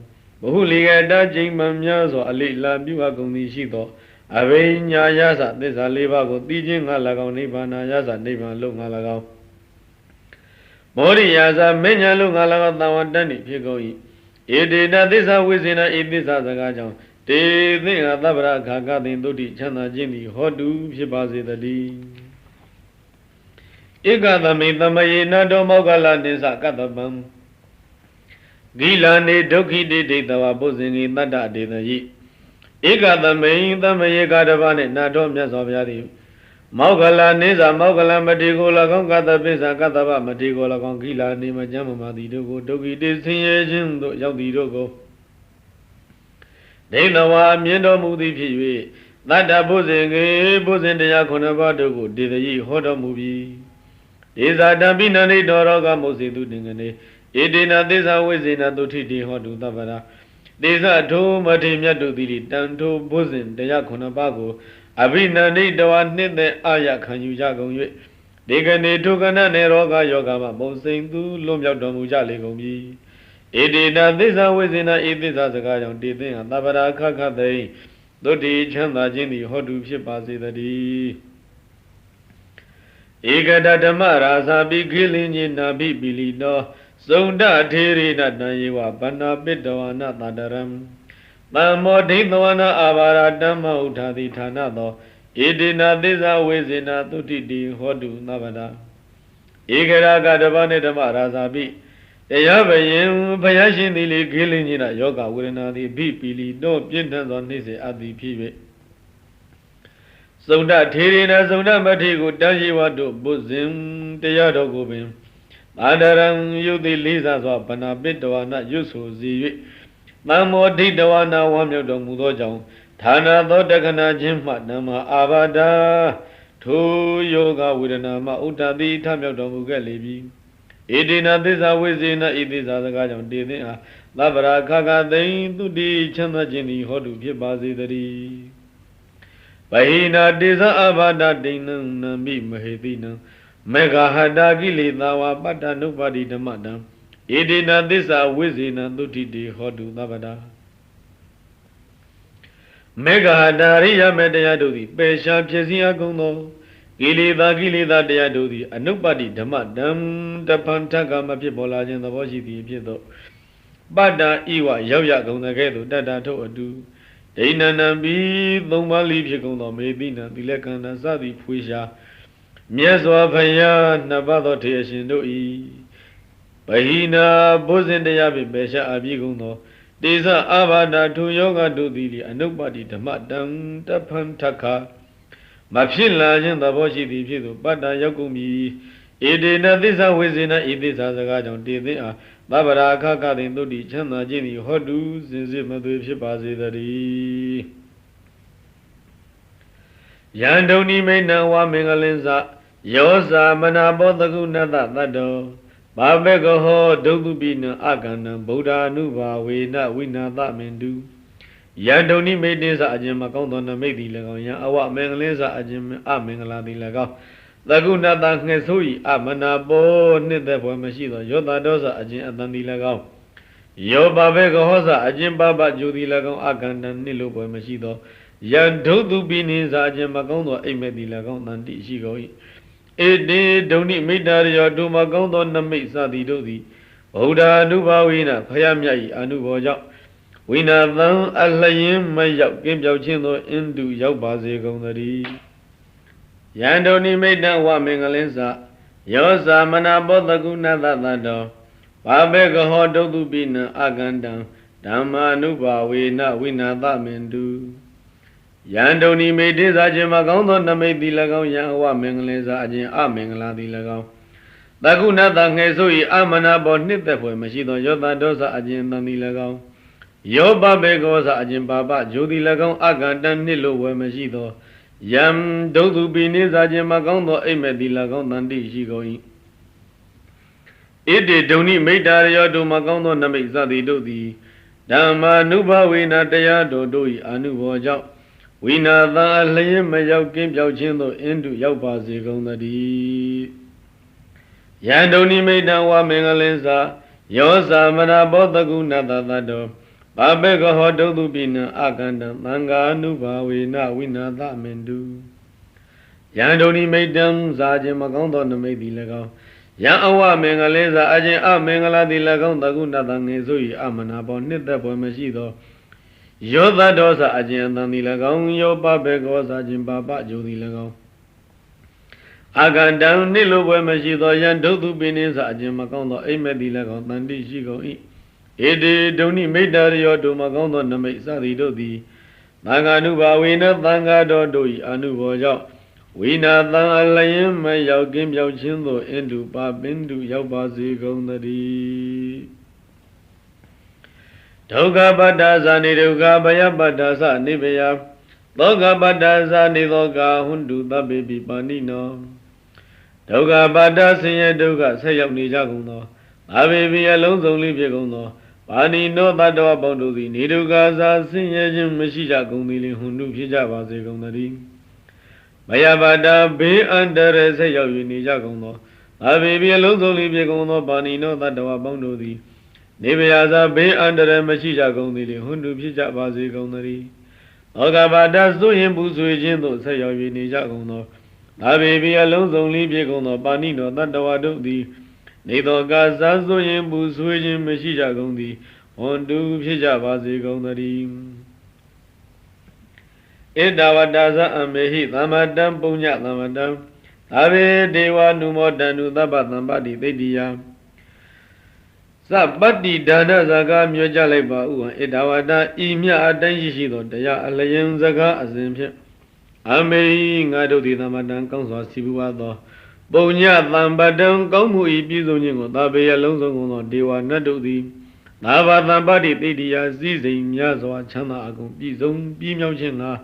Bhuligata jingman mya swa alila pyu agung thi shi tho Abhinyayasa thissa leba ko thi chin nga lagaw nibbanayasa nibban lo nga lagaw Bodhiyasa menya lo nga lagaw thawatani phit gung i Edina thissa visena thissa saka jaung Te thinga tabbara khaka thin tutti chanda jindi hotu phipase tati Ekadami thammayena do moggala nissa katabam Gilane dukkhi ditawa bhusingi tatta adetayi Ekadami thammaye kadavane nato myat swa bhyati Moggala nissa moggala mati ko lagaw katapisa katapa mati ko lagaw Gilane majamamati doko dukkhi de sinye chin do yauk thi doko Denawa myin tormu thi phit yue Tatta bhusingi bhusin daya khunapa doko detayi ho tormu pi Desa dhampinani doroga mositu dingane Edina thissa vesena tuttiti hotu tabbara Desa tho mati myat do thiri tantho bhusin daya khunapa ko Abhinani dawa nithe aya khanyu ja gung yue Dekane thukana ne roga yoga ma mausin thu luon myauk tormu ja le gung pi Edina thissa vesena thissa saka jaung te thinga tabbara khakha thin tutti chanda jindi hotu phipase tati Ekata dhamma rasa bhikhilin nabi bilino Sunda thirina nayewa panna pittawana tadaram Thammo dhitawana avara dhamma uthati thana tho Edina thissa vesena tuttiti hotu tabada Ekara ka dhamma ne dhamma rasa bhi တရားဘယင်ဘုရားရှင်သည်လေခေလင်းကြီးတာယောဂဝေဒနာသည်ဘိပီလီတော့ပြင်းထန်သောနှိစေအပ်သည်ဖြစ်၍သုဒ္ဓထေရနာသုဒ္ဓမထေကိုတန်ရှိဝတ်တို့ဘုဇင်တရားတော်ကိုပင်သာဒရံယုတ်တိလေးစားစွာဗနာပိတဝနာရွတ်ဆိုစီ၍သံမောဒိတဝနာဝမ်းမြောက်တော်မူသောကြောင့်ဌာနသောတက္ကနာချင်းမှနမအာဘာဒာထိုယောဂဝေဒနာမှဥဒ္ဒတိထမြောက်တော်မူခဲ့လေပြီဧတေနသစ္စာဝိဇေနဤသစ္စာစကားကြောင့်တေသင်အားသဗ္ဗရာခခသိင်သူတိချမ်းသာခြင်းသည်ဟောတုဖြစ်ပါစေတည်းဗဟိနာတေဇအဘာဒဒိဏံနမိမဟေတိနံမေဃဟတာကိလေသာဝပတ္တနုပါတိဓမ္မတံဧတေနသစ္စာဝိဇေနသုတိတေဟောတုသဗ္ဗတာမေဃဟတာရိယမေတရားတို့သည်ပေရှားဖြစ်စည်းအကုန်သောကိလေသာတရားတို့သည်အနုပ္ပတိဓမ္မတံတဖန်ထကမဖြစ်ပေါ်လာခြင်းသဘောရှိသည်ဖြစ်သောပတ္တဤဝရောက်ရကုန်တဲ့ကဲ့သို့တတ္တထုတ်အတူဒိဏနံပိသုံးပါးလိဖြစ်ကုန်သောမေတိနံသီလကန္တစသည်ဖွေရှာမြတ်စွာဘုရားနှစ်ပါးသောထေရရှင်တို့၏ဗဟိနာဘုဇင်တရားဖြင့်ပေရှားအပြည့်ကုန်သောတေဇအာဘာဒထုယောဂတို့သည်အနုပ္ပတိဓမ္မတံတဖန်ထခမဖြစ်လာခြင်းသဘောရှိသည်ဖြစ်သို့ပတ္တရောက်ကုန်ပြီဧတေနသစ္စာဝိဇေနဤသစ္စာစကားကြောင့်တေသင်အားသဗ္ဗရာခခသိင်သုတိချမ်းသာခြင်းသည်ဟောတုစင်စစ်မသွေဖြစ်ပါစေတည်းယံဒုန်နိမိဏဝမင်္ဂလင်္စယောဇာမနာဘောတကုဏတသတ္တောဘာဘေကဟောဒုက္ခပိနအကန္နံဗုဒ္ဓ ानु ဘာဝေနဝိနာသမင်တုယံဒုန်နိမိတေသအခြင်းမကောင်းသောနမိတ်သည်၎င်းယံအဝမင်္ဂလင်းစအခြင်းအမင်္ဂလာသည်၎င်းသကုဏတငှက်ဆိုးဤအမနာဘောနှစ်သက်ဘွယ်မရှိသောယောတာဒောစအခြင်းအတန်သည်၎င်းယောဘာဘေကဟောစအခြင်းပပဂျူသည်၎င်းအကန္တံနှစ်လိုဘွယ်မရှိသောယံဒုတုပိနိစအခြင်းမကောင်းသောအိမ်မက်သည်၎င်းတန်တိရှိကုန်၏ဧတေဒုန်နိမိတ္တရောဒုမကောင်းသောနမိတ်စသည်တို့သည်ဗုဒ္ဓ ानु ဘာဝေနဖယားမြတ်၏အနုဘောကြောင့်ဝိနာသံအလျင်မရောက်ကင်းပြောက်ခြင်းသောအင်းတုရောက်ပါစေကုန်သတည်းယံဒုန်နိမိတ္တဝမင်္ဂလင်းစယောဇာမနာဘောတကုဏတသတ္တောဘာဘေကဟောဒုတုပိနအကန္တံဓမ္မာနုဘာဝေနဝိနာသမင်တုယံဒုန်နိမိတေသာခြင်းမကောင်းသောနမိတ်သည်၎င်းယံအဝမင်္ဂလင်းစအခြင်းအမင်္ဂလာသည်၎င်းတကုဏတငှေဆို၏အမနာဘောနှစ်သက်ဖွယ်မရှိသောယောတာဒောစအခြင်းတန်သည်၎င်းယောပဘေကောစအခြင်းပါပဂျိုသည်၎င်းအကန္တံနှစ်လိုဝယ်မရှိသောယံဒုတုပိနိစာခြင်းမကောင်းသောအိမ်မက်သည်၎င်းတန်တိရှိကုန်၏ဣတိဒုန်နိမိတ္တရောတို့မကောင်းသောနမိတ်စသည်တို့သည်ဓမ္မာနုဘဝေနတရားတော်တို့၏အနုဘောကြောင့်ဝိနာသံအလျင်မရောက်ကင်းပြောက်ခြင်းသို့အင်းတုရောက်ပါစေကုန်သတည်းယံဒုန်နိမိတ္တဝမင်္ဂလင်းစာယောဇာမနာဘောတကုဏတသတ္တောဘာဘေကဟောဒုတုပိနအကန္တံသံဃာနုဘာဝေနဝိနာသမင်တုယံဒုန်နိမိတ္တံဇာခြင်းမကောင်းသောနမိတ်သည်၎င်းယံအဝမင်္ဂလင်းစာအခြင်းအမင်္ဂလာသည်၎င်းတကုဏတငယ်ဆို၏အမနာဘောနှစ်သက်ဖွယ်မရှိသောယောသဒောစအခြင်းအတန်သည်၎င်းယောပဘေကောစခြင်းပါပဂျိုသည်၎င်းအကန္တံနှစ်လိုပွဲမရှိသောယံဒုတုပိနိစအခြင်းမကောင်းသောအိမ်မက်သည်၎င်းတန်တိရှိကုန်၏ဧတေဒုန်နိမိတ္တရောတို့မကောင်းသောနမိတ်စသည်တို့သည်သံဃာနုဘာဝေနသံဃာတော်တို့၏အနုဘောကြောင့်ဝိနာသံအလျင်မရောက်ကင်းပြောက်ခြင်းသို့အင်းတုပါပင်တုရောက်ပါစေကုန်သတည်းဒုက္ခပတ္တဇာနိဒုက္ခဘယပတ္တသနိဗယသောကပတ္တဇာနိသောကဟွန္တုသဗ္ဗေပိပါဏိနောဒုက္ခပတ္တဆင်းရဲဒုက္ခဆက်ရောက်နေကြကုန်သောအဘေဘိအလုံးစုံလေးဖြစ်ကုန်သောပါဏိနောတတ္တဝပေါင်းတို့သည်နေဒုက္ခသာဆင်းရဲခြင်းမရှိကြကုန်သည်လင်ဟွန္တုဖြစ်ကြပါစေကုန်သတည်းဘယပတ္တဘေးအန္တရာယ်ဆက်ရောက်၍နေကြကုန်သောအဘေဘိအလုံးစုံလေးဖြစ်ကုန်သောပါဏိနောတတ္တဝပေါင်းတို့သည်နေဗျာသာဘေးအန္တရာယ်မရှိကြကုန်သည်လင်ဟွန္တုဖြစ်ကြပါစေကုန်သတည်းသောကပါဒဆိုရင်ပူဆွေခြင်းသို့ဆက်ရောက်၍နေကြကုန်သောအဘေဘိအလုံးစုံလေးဖြစ်ကုန်သောပါဏိနောတတ္တဝတို့သည်နေသောကာသာဆိုရင်ပူဆွေခြင်းမရှိကြကုန်သည်ဟွန္တုဖြစ်ကြပါစေကုန်သတည်းဣဒဝတ္တဇအမေဟိသမ္မတံပုညသမ္မတံအဘေဒေဝနုမောတန္တုသဗ္ဗသမ္ပတိသိတ္တိယ ပတ္တိဒါနစကားမြောကြလိုက်ပါဥဟံဣဒဝတဤမြအတိုင်းရှိသောတရားအလျင်စကားအစဉ်ဖြင့်အမေငါတို့သည်သမတံကောင်းစွာစီပူပါသောပုံညသံပတံကောင်းမှုဤပြည့်စုံခြင်းကိုသာပေရလုံးစုံသောဒေဝနတ်တို့သည်သာဘာသံပတ္တိတိတိယစည်းစိမ်များစွာချမ်းသာအကုန်ပြည့်စုံပြည့်မြောက်ခြင်းလား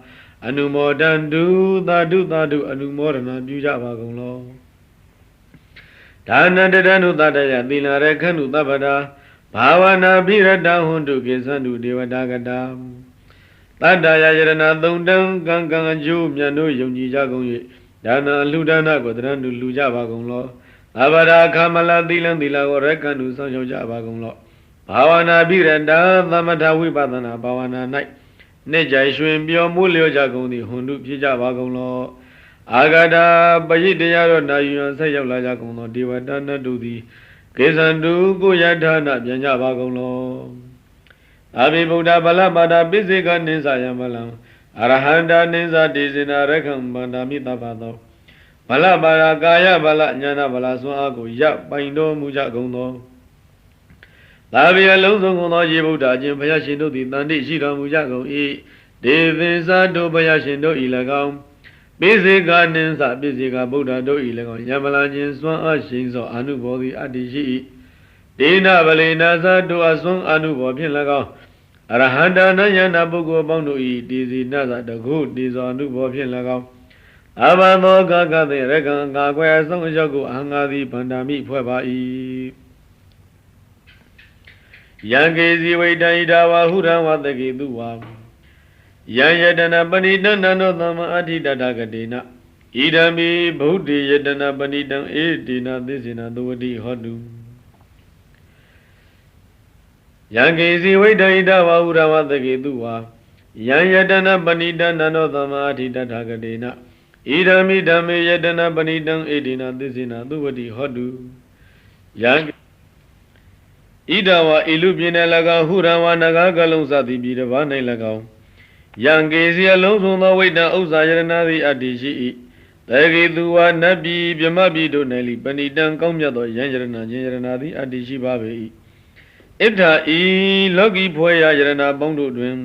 အနုမောဒန္တုသာဓုသာဓုအနုမောဒနာပြုကြပါကုန်လောဒါနတရဏုတတယသီလရခန္တုသဗ္ဗတာဘာဝနာပိရတဟွန်တုကေသန္တုဒေဝတာကတာတတ္တယယရဏသုံးတံကံကံအကျိုးမြတ်တို့ယုံကြည်ကြကုန်၍ဒါနလူဒါနကိုတရဏတုလူကြပါကုန်လောသဗ္ဗတာခမလသီလံသီလကိုရခန္တုဆောင်ရှောက်ကြပါကုန်လောဘာဝနာပိရတသမထဝိပဿနာဘာဝနာ၌နှစ်ကြိုင်ရွှင်ပြောမှုလျော့ကြကုန်သည်ဟွန်တုဖြစ်ကြပါကုန်လောအာဂတာပရိတရားတော်နာယူဆက်ရောက်လာကြကုန်သောဒေဝတာနတ်တို့သည်ကေသန္တုကိုယထာနာပြန်ကြပါကုန်လောအဘိဗုဒ္ဓဗလပါဒပိစိကနိသယမလံအရဟန္တာနိသတိစေနာရခံဗန္ဒာမိတပ္ပသောဗလပါဒကာယဗလဉာဏဗလစွမ်းအားကိုရပိုင်တော်မူကြကုန်သောသာဝေအလုံးစုံကုန်သောယေဗုဒ္ဓအရှင်ဘုရားရှင်တို့သည်တန်တိရှိတော်မူကြကုန်၏ဒေသင်္သာတို့ဘုရားရှင်တို့၏၎င်းပိစေကနိသပိစေကဗုဒ္ဓတို့၏၎င်းယမလာခြင်းစွမ်းအားရှိန်သောအနုဘောသည်အတ္တိရှိ၏ဒေနဗလေနာသတို့အစွမ်းအနုဘောဖြင့်၎င်းအရဟန္တာနယနာပုဂ္ဂိုလ်ပေါင်းတို့၏တေစီနသတကုတေဇောအနုဘောဖြင့်၎င်းအဘသောကကသေရကံကာကွယ်အဆုံးအရောက်ကိုအဟံငါသည်ဗန္ဒာမိဖွဲ့ပါ၏ယံကေစီဝိတံဣဒဝဟုရံဝတကေတုဝါယံယတနာပဏိတနန္တောသမအဋ္ဌိတတကတိနဣဒံမိဗုဒ္ဓေယတနာပဏိတံဧတေနသစ္စေနသဝတိဟောတုယံကေစီဝိတံဣဒဝဟုရံဝတကေတုဝါယံယတနာပဏိတနန္တောသမအဋ္ဌိတတကတိနဣဒံမိဓမ္မေယတနာပဏိတံဧတေနသစ္စေနသဝတိဟောတုယံဣဒဝါဣလူပြင်း၌၎င်းဟုရံဝါနဂါကလုံးစသည်ပြည်တစ်ပါး၌၎င်းယံကေစီအလုံးစုံသောဝိတ္တဥစ္စာယရဏသည်အတ္တိရှိ၏တေကေသူဝါနတ်ပြည်မြမပြည်တို့၌လိပဏိတံကောင်းမြတ်သောယံယရဏခြင်းယရဏသည်အတ္တိရှိပါပေ၏ဣဋ္ဌဤလောကီဖွယ်ရာယရဏပေါင်းတို့တွင်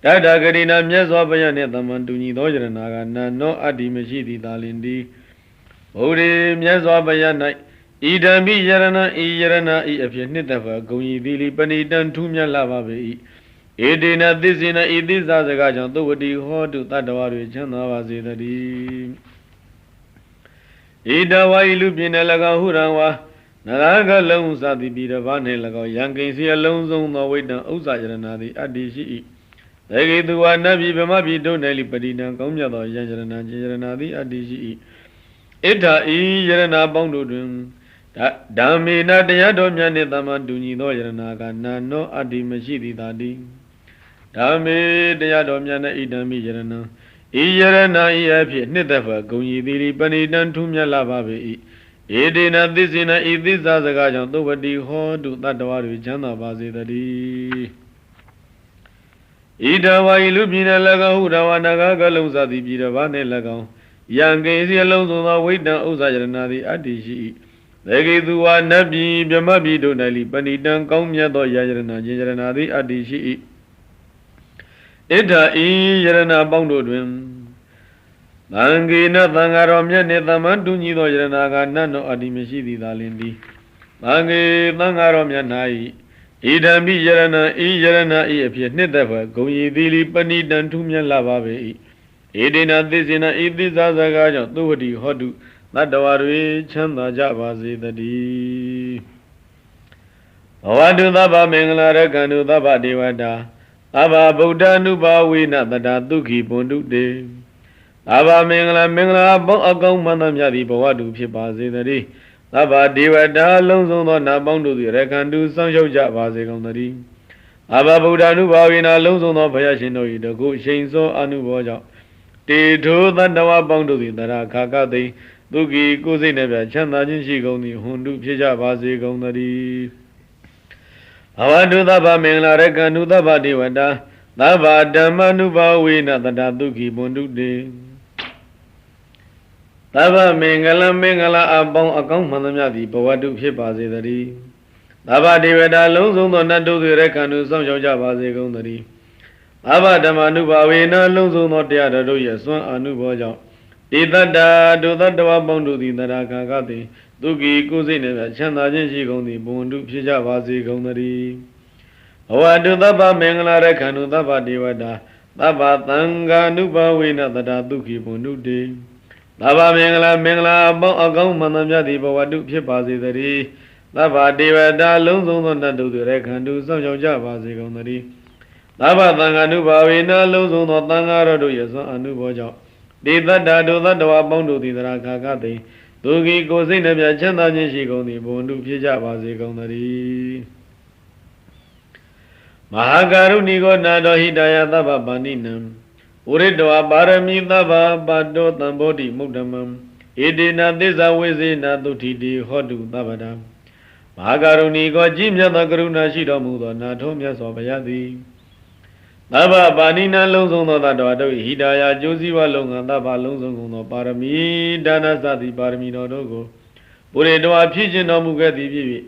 တတ္တဂရိဏမြတ်စွာဘုရားနှင့်သမန်တူညီသောယရဏကနာနောအတ္တိမရှိသည်သာလင်တည်းဘုရားမြတ်စွာဘုရား၌ဣဒံပိယရဏဤယရဏဤအဖြစ်နှစ်သက်ဂုံဤသည်လိပဏိတံထူးမြတ်လာပါပေ၏ဧတေနသစ္စေနဤသစ္စာစကားကြောင့်သုဝတိဟောတုတတ္တဝါတွေချမ်းသာပါစေတည်းဣဒဝါဤလူပြင်း၌၎င်းဟုရံဝါနရကလုံးစသည်ပြည်တစ်ပါး၌၎င်းယံကိဉ္စီအလုံးစုံသောဝိတ္တဥစ္စာယရဏသည်အတ္တိရှိ၏တေကေသူဝါနတ်ပြည်ဗမပြည်တို့၌လိပတိတံကောင်းမြတ်သောယံယရဏခြင်းယရဏသည်အတ္တိရှိ၏ဣဋ္ဌဤယရဏပေါင်းတို့တွင်ဓမ္မေနတရားတော်မြတ်နှင့်သမန်တူညီသောယရဏကနာနောအတ္တိမရှိသည်သာတည်းဓမ္မေတရားတော်မြတ်နှင့်ဣဒံမိယရဏဤယရဏဤအဖြစ်နှစ်သက်ဖွယ်ဂုံရည်သည်ပဏိတံထူးမြတ်လာပါပေ၏ဧတေနသစ္စေနဤသစ္စာစကားကြောင့်သုဝတိဟောတုတတ္တဝါတွေချမ်းသာပါစေတည်းဣဒဝါဤလူပြည်၌၎င်းဟုရဝနာဂကလုံးစသည်ပြည်တစ်ပါး၌၎င်းယံကိဉ္စီအလုံးစုံသောဝိတ္တဥစ္စာယရဏသည်အတ္တိရှိ၏တေကေသူဝါနတ်ပြည်မြမပြည်တို့၌လိပဏိတံကောင်းမြတ်သောယရဏခြင်းယရဏသည်အတ္တိရှိ၏ဣဋ္ဌဤယရဏပေါင်းတို့တွင်သံဃေနသံဃာတော်မြတ်နှင့်သမန်တူညီသောယရဏကနတ်တော်အတ္တိမရှိသည်သာလင်တည်းသံဃေသံဃာတော်မြတ်၌ဣဒံမိယရဏဤယရဏဤအဖြစ်နှစ်သက်ဖွယ်ဂုံရည်သည်လိပဏိတံထူးမြတ်လာပါပေ၏ဧတေနသစ္စေနဤသစ္စာစကားကြောင့်သုဝတိဟောတုတတ္တဝါတွေချမ်းသာကြပါစေတည်းဘဝတုသဗ္ဗမင်္ဂလာရကံတုသဗ္ဗဒေဝတာသဗ္ဗဗုဒ္ဓ ानु ဘာဝေနတတသုခိပွန်တုတေသဗ္ဗမင်္ဂလာပေါင်းအကောင်းမှန်သမျှသည်ဘဝတုဖြစ်ပါစေတည်းသဗ္ဗဒေဝတာလုံးစုံသောနာပေါင်းတို့သည်ရကံတုစောင့်ရှောက်ကြပါစေကုန်သတည်းသဗ္ဗဗုဒ္ဓ ानु ဘာဝေနလုံးစုံသောဘုရားရှင်တို့၏တကုရှိန်သောအနုဘောကြောင့်တေထိုသတ္တဝါပေါင်းတို့သည်တရခါကသိဒုက္ခိကိုယ်စိတ်နှပြချမ်းသာခြင်းရှိကုန်သည်ဟွန်တုဖြစ်ကြပါစေကုန်သတည်းဘဝတုသဗ္ဗမင်္ဂလာရကံတုသဗ္ဗဒေဝတာသဗ္ဗဓမ္မ ानु ဘာဝေနတတသုခိပွန်တုတေသဗ္ဗမင်္ဂလာအပေါင်းအကောင်းမှန်သမျှသည်ဘဝတုဖြစ်ပါစေတည်းသ သဗ္ဗဒေဝတာလုံးစုံသောနတ်တို့တွေရဲ့ခန္ဓာစောင့်ရှောက်ကြပါစေကုန်သတည်းသဗ္ဗဓမ္မနုဘာဝေနလုံးစုံသောတရားတော်တို့ရဲ့စွမ်းအာနုဘောကြောင့်ဧတတ္တဒုသတ္တဝပေါင်းတို့သည်တရာခါကသည်သူကီကိုယ်စိတ်နှင့်ချမ်းသာခြင်းရှိကုန်သည်ဘုံတုဖြစ်ကြပါစေကုန်သတည်းဘဝတုသဗ္ဗမင်္ဂလာရခန္ဓုသဗ္ဗဒေဝတာသဗ္ဗသံဃာနုဘာဝေနတရာသူခိဘုံတုတေသဗ္ဗမင်္ဂလာအပေါင်းအကောင်းမှန်သမျှသည်ဘဝတုဖြစ်ပါစေတည်းသဗ္ဗဒေဝတာလုံးစုံသောနတ်တို့ရဲ့ခန္ဓာစောင့်ရှောက်ကြပါစေကုန်သတည်းသဗ္ဗသံဃာနုဘာဝေနလုံးစုံသောသံဃာတော်တို့ရဲ့စွမ်းအနုဘောကြောင့်ဒေသတ္တဒုသတ္တဝပေါင်းတို့သည်တရာခါကသည်သူကီကိုယ်စိတ်နှပြချမ်းသာခြင်းရှိကုန်သည်ဘုံတုဖြစ်ကြပါစေကုန်သတည်းမဟာကာရုဏီကိုနာတော်ဟိတယသဗ္ဗပါဏိနံဥရိတောပါရမီသဗ္ဗပါတောသံဘောဓိမုဒ္ဓမံဣတိနာသစ္စာဝိဇေနာသုတိတိဟောတုသဗ္ဗတံမဟာကာရုဏီကိုကြီးမြတ်သောကရုဏာရှိတော်မူသောနာထုံးမြတ်စွာဘုရားသည်သဗ္ဗပါဏိနံလုံးစုံသောတတ္တဝါတို့ဟိတယကျိုးစည်းဝါလုံးငါသဗ္ဗလုံးစုံကုန်သောပါရမီဒါနသတိပါရမီတော်တို့ကိုပုရိတောဖြည့်ခြင်းတော်မူခဲ့သည်ဖြစ်၍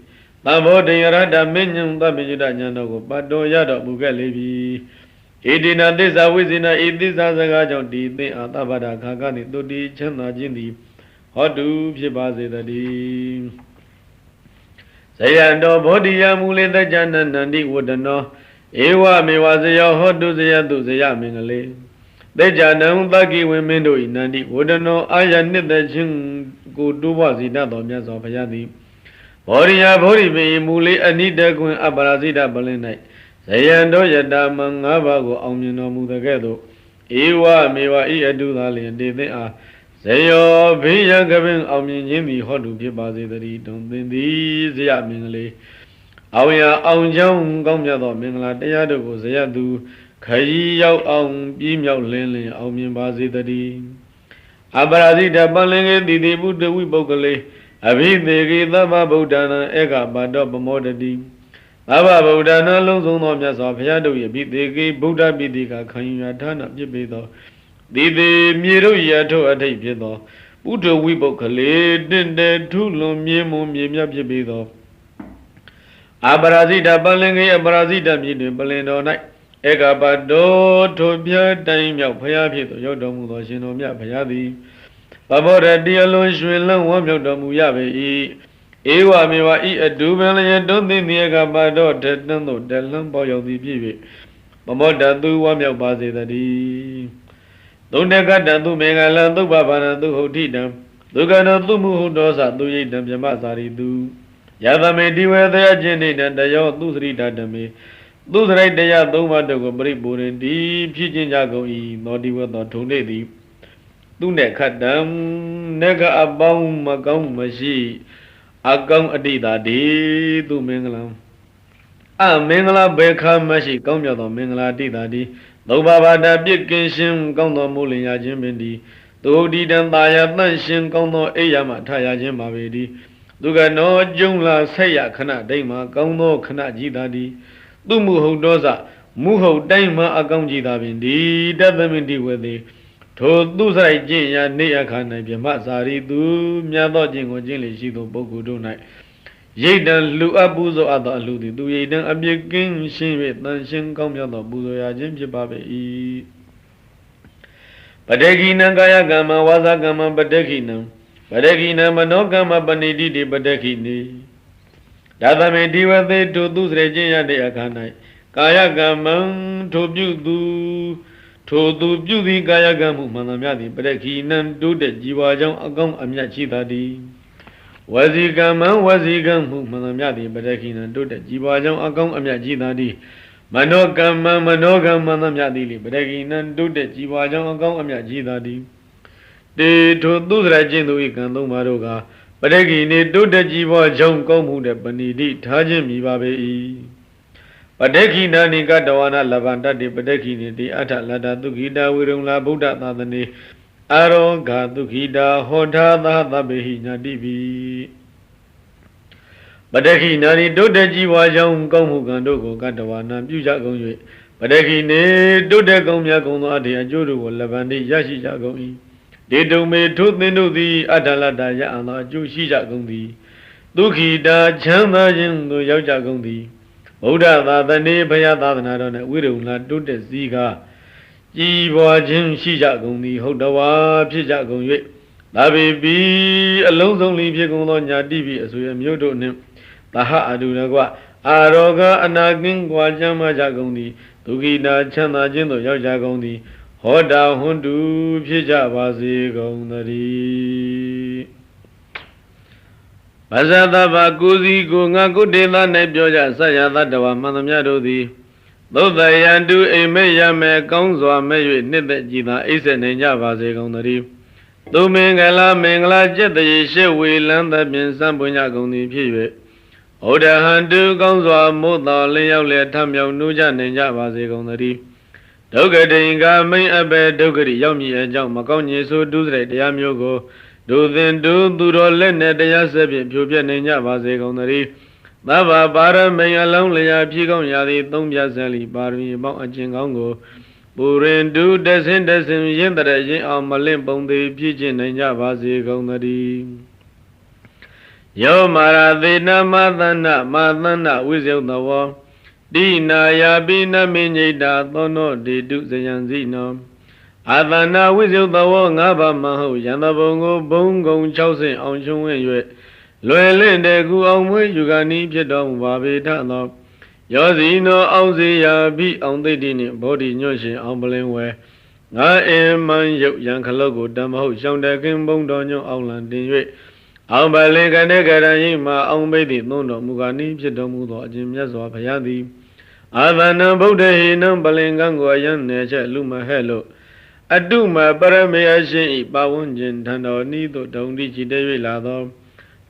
သံဘောဓိယရတ္တမင်းညံသဗ္ဗညုတဉာဏ်တော်ကိုပတ်တော်ရတော်မူခဲ့လေပြီဣတိနာသစ္စာဝိဇေနဤသစ္စာစကားကြောင့်ဒီသင်အာသဗ္ဗတာခါကနှင့်တုတိချမ်းသာခြင်းသည်ဟောတုဖြစ်ပါစေတည်းဇယံတော်ဘောဓိယမူလေတ္ကြနန္တိဝတ္တနောဧဝမေဝဇယောဟောတုဇယတုဇယမင်္ဂလေသေကြနံသက္ကိဝိမင်းတို့ဤနန္တိဝတ္တနောအာယနှစ်သက်ခြင်းကိုတိုးပွားစေတတ်တော်မြတ်စွာဘုရားသည်ဘောရိယဘောရိပေမူလေအနိတကွင်အပရာဇိတပလင်း၌ဇယံတော်ယတမ၅ပါးကိုအောင်မြင်တော်မူတဲ့ကဲ့သို့ဧဝမေဝဤအတုသာလျင်တေသင်အားဇယောဘေးရန်ကပင်အောင်မြင်ခြင်းသည်ဟောတုဖြစ်ပါစေတည်းတုံသင်သည်ဇယမင်္ဂလေအောင်ရအောင်ကြောင်းကောင်းမြတ်သောမင်္ဂလာတရားတို့ကိုဇယသူခရီးရောက်အောင်ပြည့်မြောက်လင်းလင်းအောင်မြင်ပါစေတည်းအပရာဇိတပလင်ကေတိတိဘုဒ္ဓဝိပုဂ္ဂလေအဘိသေကိသဗ္ဗဗုဒ္ဓနာဧကပါတောပမောတတိသဗ္ဗဗုဒ္ဓနာလုံးစုံသောမြတ်စွာဘုရားတို့၏အဘိသေကိဗုဒ္ဓပိတိကခံယူရဌာနဖြစ်ပေသောတိတိမြေတို့ရထုအထိတ်ဖြစ်သောဘုဒ္ဓဝိပုဂ္ဂလေတင့်တယ်ထုလွန်မြေမွန်မြေမြတ်ဖြစ်ပေသောအပရာဇိတပလင်ကေအပရာဇိတမြေတွင်ပလင်တော်၌ဧကပါတောထိုပြတိုင်းမြောက်ဘုရားဖြစ်သောရောက်တော်မူသောရှင်တော်မြတ်ဘုရားသည်ပဘောရတိအလွန်ရွှင်လန်းဝမ်းမြောက်တော်မူရပေ၏ဧဝမေဝဤအတုပင်လျက်တွန်းသိမြေကပါတော့တတန်းသို့တလန်းပေါရောက်သည်ဖြစ်၍ပမောတသူဝမ်းမြောက်ပါစေတည်းသုံးတကတံသူမေငလံသုဘဘာနံသူဟုတ်တိတံဒုက္ခနောသူမှုဟုတ်တော်စသူရိတံမြမစာရိတုယသမေတိဝေသယခြင်းနေတယောသူစရိတတမေသူစရိတယသုံးပါးတို့ကိုပရိပူရင်တိဖြစ်ခြင်းကြကုန်၏သောတိဝတ်သောထုံနေသည်သူနဲ့ခတ်တံနဂအပေါင်းမကောင်းမရှိအကောင်းအတိတာဒီသူမင်္ဂလာအမင်္ဂလာဘေခမရှိကောင်းမြတ်သောမင်္ဂလာတိတာဒီသုဘဘာဒပြစ်ကင်းရှင်ကောင်းသောမိုးလင်ရခြင်းပင်ဒီသူဒီတံသာယတန့်ရှင်ကောင်းသောအိယာမထရခြင်းပါပေဒီသူကနောကျုံလာဆက်ရခဏဒိမ့်မှာကောင်းသောခဏကြည်တာဒီသူမှုဟုတ်တော်စမူဟုတ်တိုင်းမှာအကောင်းကြည်တာပင်ဒီတသမင်တိဝေသည်ထိုသူဆိုင်ကျင့်ရာနေအခါ၌မြမစာရီသူမြတ်သောကျင့်ကိုကျင့်လေရှိသောပုဂ္ဂိုလ်တို့၌ရိတ်တံလူအပ်ပူဇော်အပ်သောအလူသည်သူရိတ်တံအပြစ်ကင်းရှင်း၍တန်ရှင်းကောင်းမြတ်သောပူဇော်ရာခြင်းဖြစ်ပါပေ၏ပတေခိနံကာယကမ္မဝါစာကမ္မပတေခိနံပတေခိနံမနောကမ္မပဏိတိတိပတေခိနိဒါသမေဒီဝသေထိုသူစရကျင့်ရတဲ့အခါ၌ကာယကမ္မံထိုပြုသူထိုသူပြုသည်ကာယကံမှုမှန်သမျှသည်ပရခိနံတိုးတဲ့ជីវာကြောင့်အကောင်းအမြတ်ရှိသည်ဝစီကံမံဝစီကံမှုမှန်သမျှသည်ပရခိနံတိုးတဲ့ជីវာကြောင့်အကောင်းအမြတ်ရှိသည်မနောကမ္မံမနောကံမှန်သမျှသည်ပရခိနံတိုးတဲ့ជីវာကြောင့်အကောင်းအမြတ်ရှိသည်တေထိုသူစရခြင်းသူ၏ကံသုံးပါးတို့ကပရခိနေတိုးတဲ့ជីវာကြောင့်ကောင်းမှုတဲ့ပဏိတိထားခြင်းမိပါပေ၏ပတေခိနာနိကတဝနာလဗန္တတိပတေခိနိတိအထလတ္တသုခိတာဝိရုံလာဗုဒ္ဓသာသနေအာရောဂါသုခိတာဟောထာသာသဗ္ဗေဟိညာတိပိပတေခိနာနိတုတ္တជីဝါကြောင့်ကောင်းမှုကံတို့ကိုကတဝနာပြုကြကုန်၍ပတေခိနေတုတ္တကောင်းမြတ်ကုန်သောအထေအကျိုးတို့ကိုလဗန္တိရရှိကြကုန်၏ဒေတုံမေထိုသင်တို့သည်အထလတ္တရအံသောအကျိုးရှိကြကုန်သည် ဒုက္ခိတာချမ်းသာခြင်းသို့ရောက်ကြကုန်သည်ဗုဒ္ဓသာသနေဘုရားသာသနာတော်၌ဝိရုဏတိုးတက်စည်းကားကြည်ပွားခြင်းရှိကြကုန်သည်ဟုတ်တော်ဝါဖြစ်ကြကုန်၍သာပေပိအလုံးစုံလီဖြစ်ကုန်သောညာတိပိအဆွေအမျိုးတို့နှင့်သဟအတုရကွအာရောဂအနာကင်းကွာချမ်းသာကြကုန်သည်ဒုက္ခိတာချမ်းသာခြင်းသို့ရောက်ကြကုန်သည်ဟောတာဟွန်တုဖြစ်ကြပါစေကုန်သတည်းဘာသာတဘာကိုစီကိုငါကုတေသ၌ပြောကြဆက်ရသတ္တဝါမှန်သမျှတို့သည်သုတ်တယံတုအိမ်မဲ့ရမဲ့ကောင်းစွာမဲ့၍နှစ်သက်ကြည်သာအိပ်ဆက်နိုင်ကြပါစေကုန်သတည်းသူမင်္ဂလာမင်္ဂလာကျက်တရေရှေဝေလန်းသဖြင့်စံပွင့်ကြကုန်သည်ဖြစ်၍ဩဒဟံတုကောင်းစွာမို့တော်လင်းရောက်လေထမြောင်နှိုးကြနိုင်ကြပါစေကုန်သတည်းဒုက္ခတိင်္ဂမိန်အဘဒုက္ခရိရောက်မည်အကြောင်းမကောင်းညင်ဆိုဒုစရိုက်တရားမျိုးကိုဒုသင်သူတော်လက်နဲ့တရားဆက်ဖြင့်ဖြိုပြနိုင်ကြပါစေကုန်သတည်းသဗ္ဗပါရမိန်အလုံးလျာဖြည့်ကောင်းရာသည်သုံးပြဆန်လီပါရမီပေါင်းအကျင့်ကောင်းကိုပူရင်တုတဆင်းရင်းတရရင်အောင်မလင့်ပုံသေးပြည့်ကျင့်နိုင်ကြပါစေကုန်သတည်းယောမာရသေနမသနဝိဇယုတဝောတိနာယာပိနမေညိတာသောနောဒေတုဇယံစီနောအာသနာဝိဇယုတဝောငါးပါးမဟုတ်ယံတဘုံကိုဘုံကုံ60အောင်ရှုံးဝဲ၍လွယ်လင့်တဲ့ကူအောင်မွေးယူကနီးဖြစ်တော်မူပါပေထသောယောဇီနောအောင်စေယာပိအောင်သိတိနှင့်ဘောဓိညွှတ်ရှင်အောင်ပလင်ဝဲငါအင်မန်ရုပ်ရန်ခလုတ်ကိုတမဟုတ်ရှောင်းတခင်ဘုံတော်ညွှတ်အောင်လံတင်၍အောင်ပလင်ကတဲ့ကရန်ရင်မှာအောင်ပိသိသွန်းတော်မူကနီးဖြစ်တော်မူသောအခြင်းမြတ်စွာဘုရားသည်အာသနံဗုဒ္ဓဟိနံပလင်ကံကိုအယံနေချက်လူမဟဲ့လို့အတုမပရမေယရှင်ဤပါဝန်းကျင်ထံတော်ဤသို့ဒုံတိချီတဲ့၍လာသော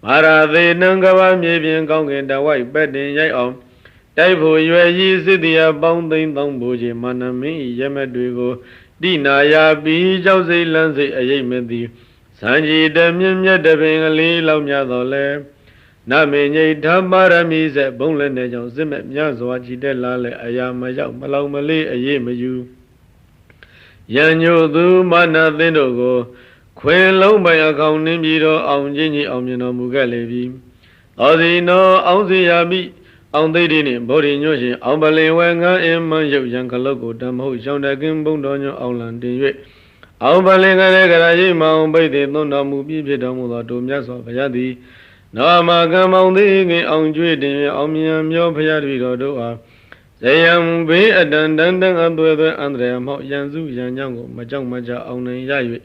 မာရသေနံကဘာမြေပြင်ကောင်းကင်တဝိုက်ပက်တင်ရိုက်အောင်တိုက်ဖို့ရွယ်ရည်စစ်တရားပေါင်းသိမ့်သောဘူချေမာနမင်းဤရမက်တွေကိုတိနာယာပြီးကြောက်စိတ်လန်းစိတ်အယိတ်မသည်စံကြီးတမြင့်မြတ်တပင်ကလေးလောက်များတော်လဲနမေညိဓမ္မရမီဆက်ဘုံလည်းနဲ့ကြောင့်စစ်မဲ့မြတ်စွာကြည်တဲ့လားလဲအရာမရောက်မလောင်မလေးအရေးမယူယံညိုသူမာနသင်းတို့ကိုခွင်လုံးပိုင်အကောင်နှင်းပြီးတော့အောင်ချင်းကြီးအောင်မြင်တော်မူခဲ့လေပြီသောစီနောအောင်စီယာမိအောင်သိတိနှင့်ဗောဓိညွှတ်ရှင်အောင်ပလင်ဝဲငန်းအင်းမန်းရုပ်ရန်ခလုတ်ကိုတမဟုတ်ရှောင်းတကင်းဘုံတော်ညွှတ်အောင်လံတင်၍အောင်ပလင်ကလေးကရာရိမောင်ပိတ်သိသွန်းတော်မူပြီးဖြစ်တော်မူသောတို့မြတ်စွာဘုရားသည်နောမကံမောင်သေးငင်အောင်ကျွေးတင်အောင်မြန်မျောဘုရားတပည့်တော်တို့အားဇယံဘေးအတန်တန်တန်အသွဲသွဲအန္တရာယ်မောက်ရန်စုရန်ကြောင့်ကိုမကြောက်မကြအောင်နိုင်ရ၍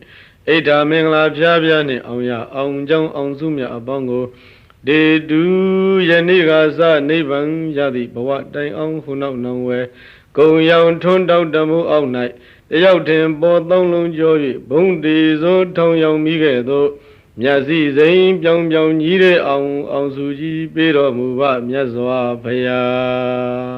ဣဒ္ဓမင်္ဂလာဖျားဖျားနှင့်အောင်ရအောင်ကြောင်းအောင်စုမြတ်အပေါင်းကိုဒေတုယနေ့ကစနိဗ္ဗာန်ရသည့်ဘဝတိုင်အောင်ခုနောက်နောင်ဝဲဂုံရောင်ထွန်းတောက်တမှုအောက်၌တယောက်ထင်ပေါ်သုံးလုံးကျော်၍ဘုံတေသောထောင်ရောင်မိခဲ့သောမြတ်စည်းစိမ်ပြောင်ပြောင်ကြီးတဲ့အောင်စုကြီးပေးတော်မူပါမြတ်စွာဘုရား